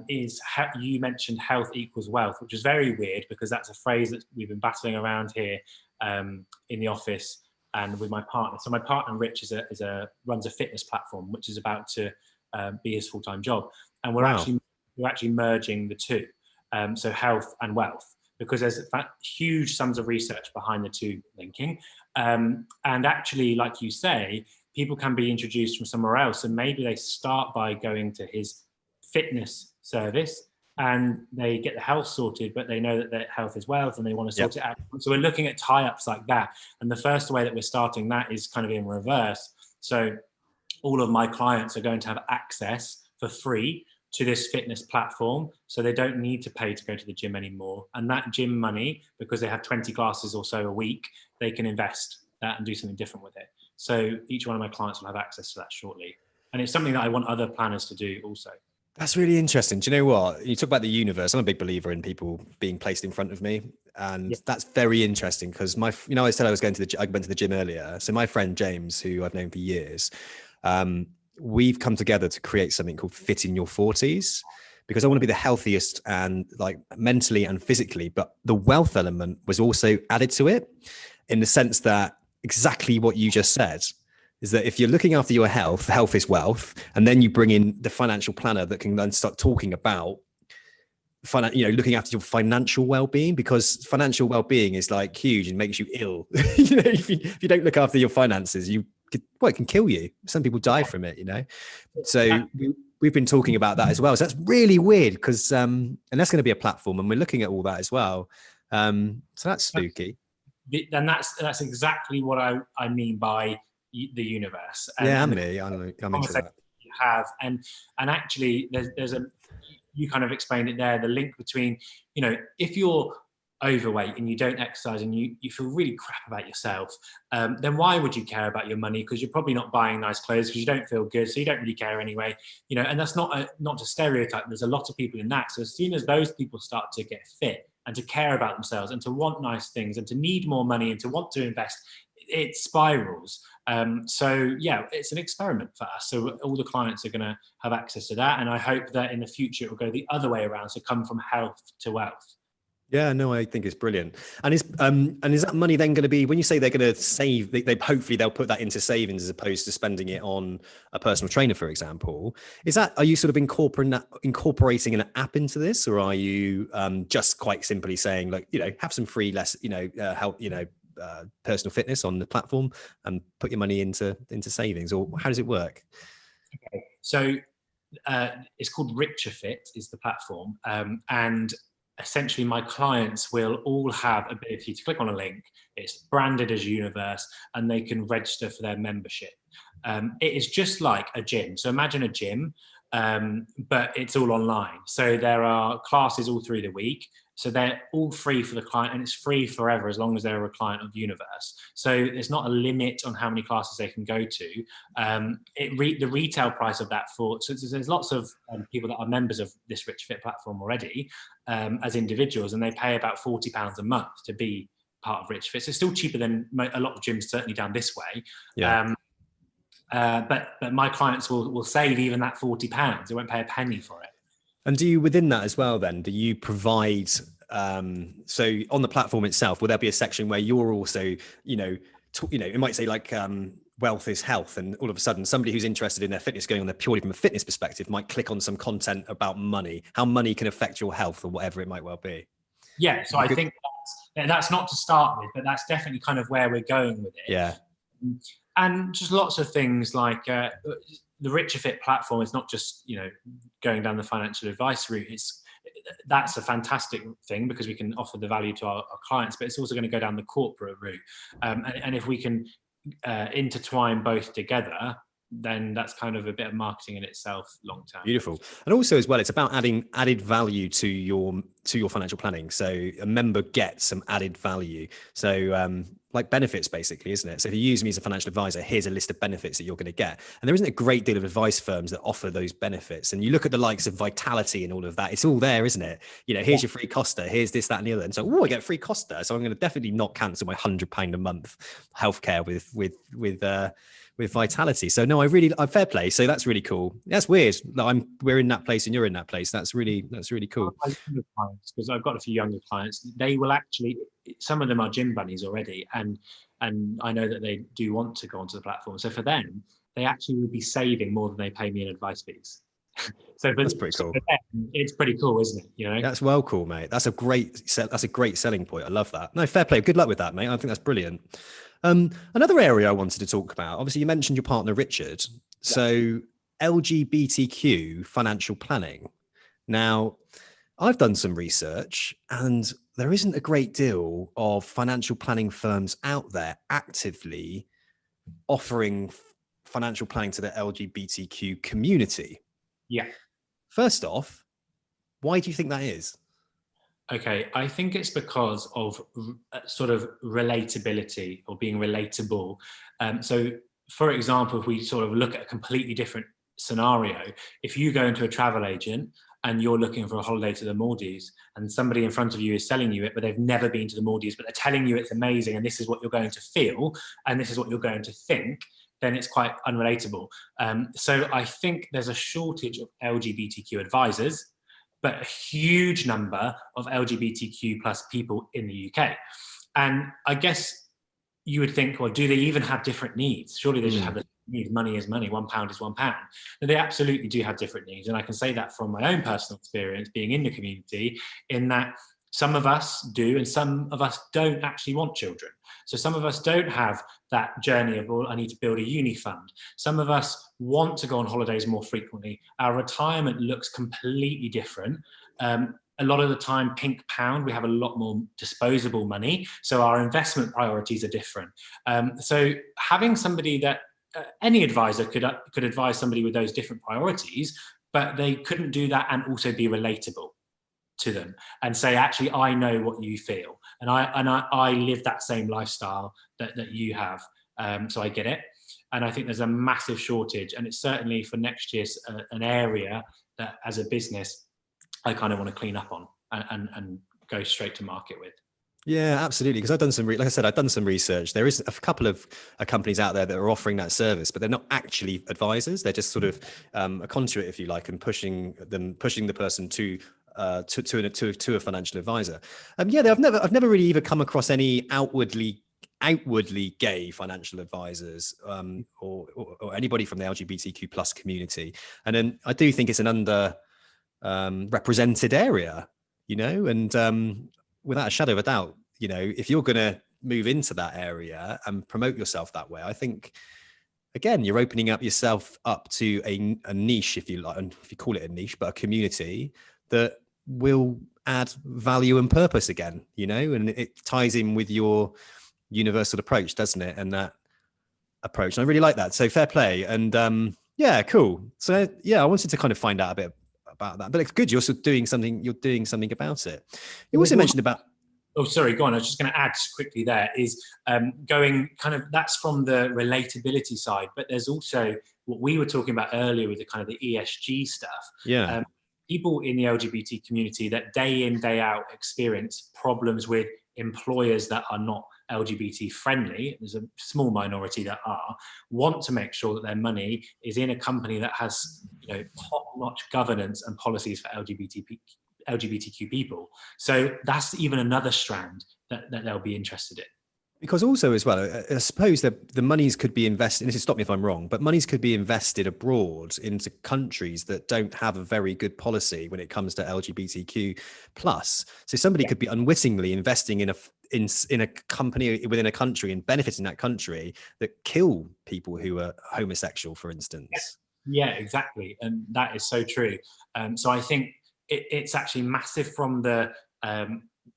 Is how you mentioned health equals wealth, which is very weird because that's a phrase that we've been battling around here in the office and with my partner. So my partner Rich runs a fitness platform which is about to be his full-time job, and we're actually merging the two. So health and wealth, because there's huge sums of research behind the two linking. And actually, like you say, people can be introduced from somewhere else, and maybe they start by going to his fitness service and they get the health sorted, but they know that their health is wealth and they want to sort it out. So we're looking at tie-ups like that. And the first way that we're starting that is kind of in reverse. So all of my clients are going to have access for free to this fitness platform, so they don't need to pay to go to the gym anymore. And that gym money, because they have 20 classes or so a week, they can invest that and do something different with it. So each one of my clients will have access to that shortly. And it's something that I want other planners to do also. That's really interesting. Do you know what? You talk about the universe. I'm a big believer in people being placed in front of me. And that's very interesting because I said I went to the gym earlier. So my friend James, who I've known for years, we've come together to create something called Fit in Your 40s, because I want to be the healthiest and like mentally and physically, but the wealth element was also added to it in the sense that exactly what you just said is that if you're looking after your health is wealth, and then you bring in the financial planner that can then start talking about looking after your financial well-being, because financial well-being is like huge and makes you ill. If you don't look after your finances, it can kill you. Some people die from it, So we've been talking about that as well. So that's really weird because, and that's going to be a platform, and we're looking at all that as well. So that's spooky. And that's exactly what I mean by the universe. And, yeah, and I'm into that. You have, and actually, there's you kind of explained it there. The link between, if you're overweight and you don't exercise and you feel really crap about yourself, then why would you care about your money? Because you're probably not buying nice clothes because you don't feel good, so you don't really care anyway. And that's not a stereotype. There's a lot of people in that. So as soon as those people start to get fit and to care about themselves and to want nice things and to need more money and to want to invest, it spirals. So yeah, it's an experiment for us. So all the clients are going to have access to that, and I hope that in the future it will go the other way around. So come from health to wealth. Yeah, no, I think it's brilliant. And is that money then going to be, when you say they're going to save, they hopefully they'll put that into savings as opposed to spending it on a personal trainer, for example? Are you sort of incorporating an app into this, or are you just quite simply saying, like, have some free help, personal fitness on the platform and put your money into savings, or how does it work? Okay, so it's called Richer Fit is the platform, and essentially my clients will all have ability to click on a link. It's branded as Universe, and they can register for their membership. It is just like a gym. So imagine a gym, but it's all online. So there are classes all through the week. So they're all free for the client, and it's free forever as long as they're a client of Universe. So there's not a limit on how many classes they can go to. The retail price of that so there's lots of people that are members of this Rich Fit platform already as individuals, and they pay about £40 a month to be part of Rich Fit. So it's still cheaper than a lot of gyms, certainly down this way. Yeah. But my clients will save even that £40. They won't pay a penny for it. And do you, within that as well, then, do you provide, so on the platform itself, will there be a section where you're also, it might say like wealth is health, and all of a sudden somebody who's interested in their fitness, going on there purely from a fitness perspective, might click on some content about money, how money can affect your health or whatever it might well be? Yeah, so I think that's not to start with, but that's definitely kind of where we're going with it. Yeah. And just lots of things like the Richer Fit platform is not just, going down the financial advice route. That's a fantastic thing because we can offer the value to our clients, but it's also going to go down the corporate route. And if we can intertwine both together, then that's kind of a bit of marketing in itself long term. Beautiful. And also as well, it's about adding added value to your financial planning. So a member gets some added value. So like benefits basically, isn't it? So if you use me as a financial advisor, here's a list of benefits that you're going to get. And there isn't a great deal of advice firms that offer those benefits. And you look at the likes of Vitality and all of that, it's all there, isn't it? Here's your free Costa, here's this, that, and the other. And so, I get free Costa. So I'm going to definitely not cancel my £100 a month healthcare with Vitality. So no, I'm fair play. So that's really cool. That's weird. We're in that place and you're in that place. That's really cool. Because I've got a few younger clients, they will actually, some of them are gym bunnies already, and I know that they do want to go onto the platform. So for them, they actually will be saving more than they pay me in advice fees. That's pretty cool. It's pretty cool, isn't it? That's well cool, mate. That's a great selling point. I love that. No, fair play. Good luck with that, mate. I think that's brilliant. Another area I wanted to talk about, obviously you mentioned your partner, Richard. So LGBTQ financial planning. Now, I've done some research and there isn't a great deal of financial planning firms out there actively offering financial planning to the LGBTQ community. Yeah. First off, why do you think that is? Okay, I think it's because of sort of relatability or being relatable. So, for example, if we sort of look at a completely different scenario, if you go into a travel agent and you're looking for a holiday to the Maldives and somebody in front of you is selling you it, but they've never been to the Maldives, but they're telling you it's amazing and this is what you're going to feel and this is what you're going to think, then it's quite unrelatable. So I think there's a shortage of LGBTQ advisors, but a huge number of LGBTQ plus people in the UK. And I guess you would think, well, do they even have different needs? Surely they should have the needs. Money is money. £1 is £1. But they absolutely do have different needs. And I can say that from my own personal experience being in the community, in that some of us do and some of us don't actually want children. So some of us don't have that journey of, well, I need to build a uni fund. Some of us want to go on holidays more frequently. Our retirement looks completely different. A lot of the time, pink pound, we have a lot more disposable money. So our investment priorities are different. So having somebody that any advisor could advise somebody with those different priorities, but they couldn't do that and also be relatable to them and say, actually, I know what you feel, and I live that same lifestyle that you have, so I get it. And I think there's a massive shortage, and it's certainly for next year's an area that, as a business, I kind of want to clean up on and go straight to market with. Yeah, absolutely. Because I've done some, like I said, I've done some research. There is a couple of companies out there that are offering that service, but they're not actually advisors. They're just sort of a conduit, if you like, and pushing the person to a financial advisor. Yeah, I've never really even come across any outwardly gay financial advisors, or anybody from the LGBTQ plus community. And then I do think it's an under represented area, and without a shadow of a doubt, if you're going to move into that area and promote yourself that way, I think, again, you're opening up yourself up to a niche, if you like, and if you call it a niche, but a community that will add value and purpose again, and it ties in with your universal approach, doesn't it? And that approach, and I really like that. So fair play. And yeah, cool. So yeah, I wanted to kind of find out a bit about that, but it's good. You're doing something about it. You also mentioned about, oh, sorry, go on. I was just going to add quickly there is going kind of, that's from the relatability side, but there's also what we were talking about earlier with the kind of the ESG stuff. Yeah. People in the LGBT community that day in, day out experience problems with employers that are not LGBT friendly, there's a small minority that want to make sure that their money is in a company that has, top-notch governance and policies for LGBTQ people. So that's even another strand that they'll be interested in. Because also as well, I suppose that the monies could be invested, and this is, stop me if I'm wrong, but monies could be invested abroad into countries that don't have a very good policy when it comes to LGBTQ plus. So somebody could be unwittingly investing in a company within a country and benefiting that country that kill people who are homosexual, for instance. Yeah, exactly. And that is so true. So I think it's actually massive from the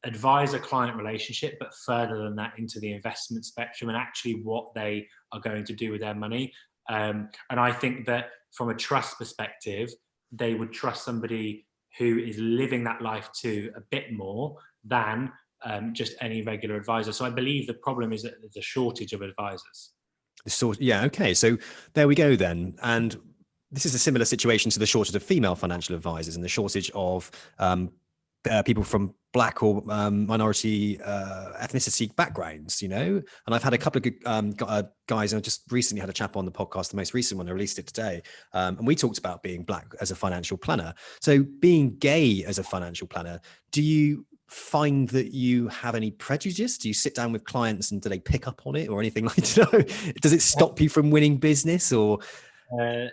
advisor-client relationship, but further than that into the investment spectrum and actually what they are going to do with their money. And I think that from a trust perspective, they would trust somebody who is living that life too a bit more than just any regular advisor. So I believe the problem is that there's a shortage of advisors. Yeah, okay. So there we go then. And this is a similar situation to the shortage of female financial advisors and the shortage of people from Black or minority ethnicity backgrounds, and I've had a couple of good guys, and I just recently had a chap on the podcast, the most recent one, I released it today, and we talked about being Black as a financial planner. So being gay as a financial planner, do you find that you have any prejudice? Do you sit down with clients and do they pick up on it or anything like that? Does it stop you from winning business or?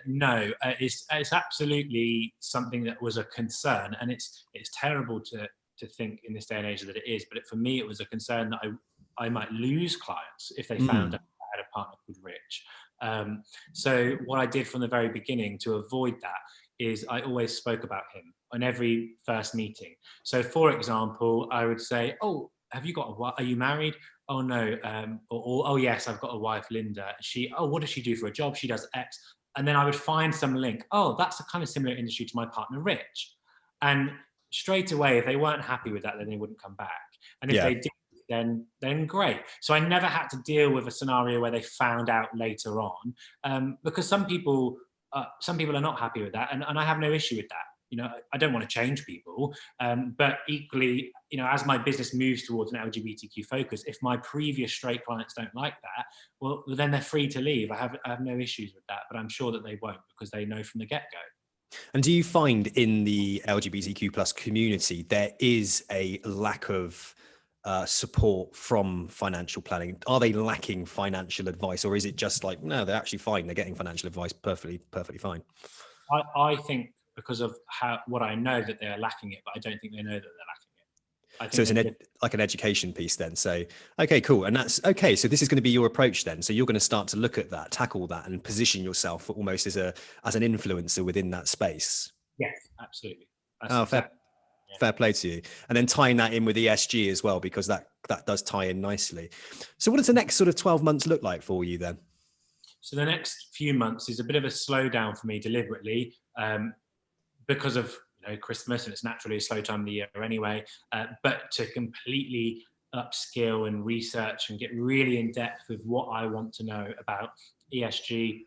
No, it's absolutely something that was a concern, and it's terrible to think in this day and age that it is, but for me it was a concern that I might lose clients if they found out I had a partner called Rich. So what I did from the very beginning to avoid that is I always spoke about him on every first meeting. So for example, I would say, oh, have you got a wife? Are you married? Oh no. Or oh yes, I've got a wife, Linda. What does she do for a job? She does X. And then I would find some link. Oh, that's a kind of similar industry to my partner, Rich. And straight away, if they weren't happy with that, then they wouldn't come back. And if they did, then great. So I never had to deal with a scenario where they found out later on, because some people are not happy with that, and I have no issue with that. I don't want to change people, but equally, as my business moves towards an LGBTQ focus, if my previous straight clients don't like that, well, then they're free to leave. I have no issues with that, but I'm sure that they won't because they know from the get-go. And do you find in the LGBTQ plus community, there is a lack of support from financial planning? Are they lacking financial advice, or is it just like, no, they're actually fine, they're getting financial advice perfectly fine? I think because of what I know, that they're lacking it, but I don't think they know that they're lacking it. I So think it's like an education piece then. So, okay, cool. And that's okay. So this is going to be your approach then. So you're going to start to look at that, tackle that, and position yourself almost as an influencer within that space. yes, absolutely. That's Oh, exactly. fair play to you. And then tying that in with ESG as well, because that does tie in nicely. So what does the next sort of 12 months look like for you then? So the next few months is a bit of a slowdown for me deliberately, because of Christmas, and it's naturally a slow time of the year anyway. But to completely upskill and research and get really in depth with what I want to know about ESG,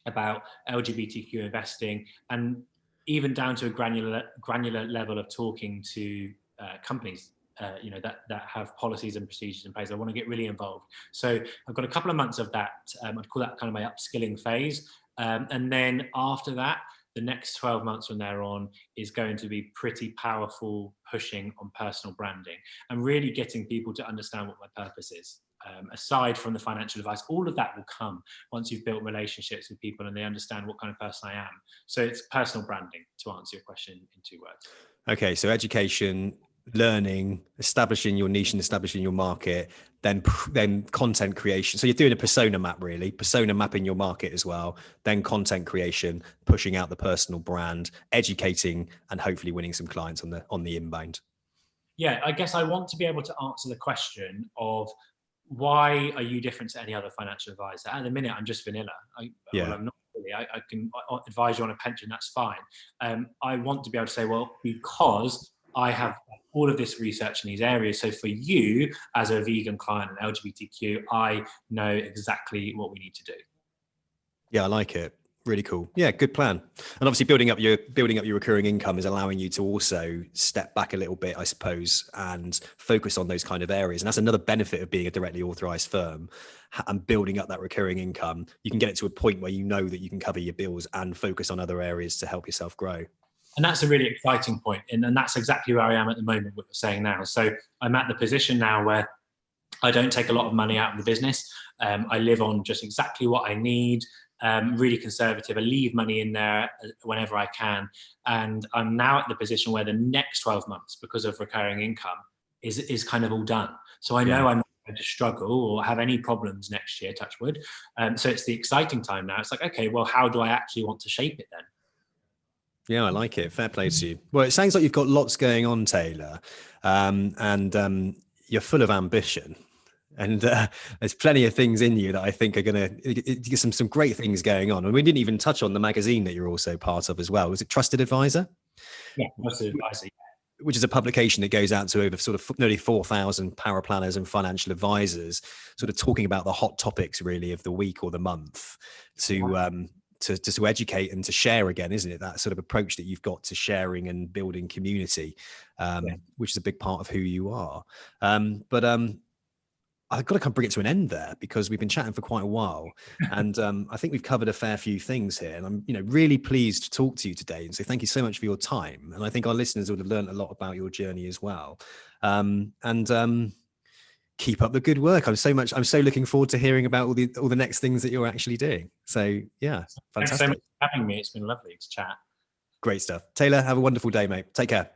about LGBTQ investing, and even down to a granular level of talking to companies, that have policies and procedures in place. I want to get really involved. So I've got a couple of months of that. I'd call that kind of my upskilling phase. And then after that, the next 12 months from there on is going to be pretty powerful pushing on personal branding and really getting people to understand what my purpose is. Aside from the financial advice, all of that will come once you've built relationships with people and they understand what kind of person I am. So it's personal branding, to answer your question in 2 words. Okay, so education, learning, establishing your niche and establishing your market, then content creation. So you're doing a persona map, really, persona mapping your market as well, then content creation, pushing out the personal brand, educating, and hopefully winning some clients on the inbound. Yeah, I guess I want to be able to answer the question of, why are you different to any other financial advisor? At the minute, I'm just vanilla. Well, I'm not really. I can advise you on a pension, that's fine. I want to be able to say, well, because I have all of this research in these areas. So for you, as a vegan client and LGBTQ, I know exactly what we need to do. Yeah, I like it. Really cool. Yeah, good plan. And obviously building up your recurring income is allowing you to also step back a little bit, I suppose, and focus on those kind of areas. And that's another benefit of being a directly authorized firm and building up that recurring income. You can get it to a point where you know that you can cover your bills and focus on other areas to help yourself grow. And that's a really exciting point. And that's exactly where I am at the moment, what you're saying now. So I'm at the position now where I don't take a lot of money out of the business. I live on just exactly what I need. Really conservative. I leave money in there whenever I can. And I'm now at the position where the next 12 months, because of recurring income, is kind of all done. So I know I'm not going to struggle or have any problems next year, touch wood. So it's the exciting time now. It's like, okay, well, how do I actually want to shape it then? Yeah, I like it. Fair play to you. Well, it sounds like you've got lots going on, Taylor, and you're full of ambition. And there's plenty of things in you that I think are going to get some great things going on. And we didn't even touch on the magazine that you're also part of as well. Was it Trusted Advisor? Yeah, Trusted Advisor. Which is a publication that goes out to over sort of nearly 4,000 power planners and financial advisors, sort of talking about the hot topics really of the week or the month to educate and to share again, isn't it? That sort of approach that you've got to sharing and building community, which is a big part of who you are. I've got to come bring it to an end there because we've been chatting for quite a while, and I think we've covered a fair few things here. And I'm, really pleased to talk to you today. And so thank you so much for your time. And I think our listeners would have learned a lot about your journey as well. Keep up the good work. I'm so looking forward to hearing about all the next things that you're actually doing. So yeah, fantastic. Thanks so much for having me. It's been lovely to chat. Great stuff. Taylor, have a wonderful day, mate. Take care.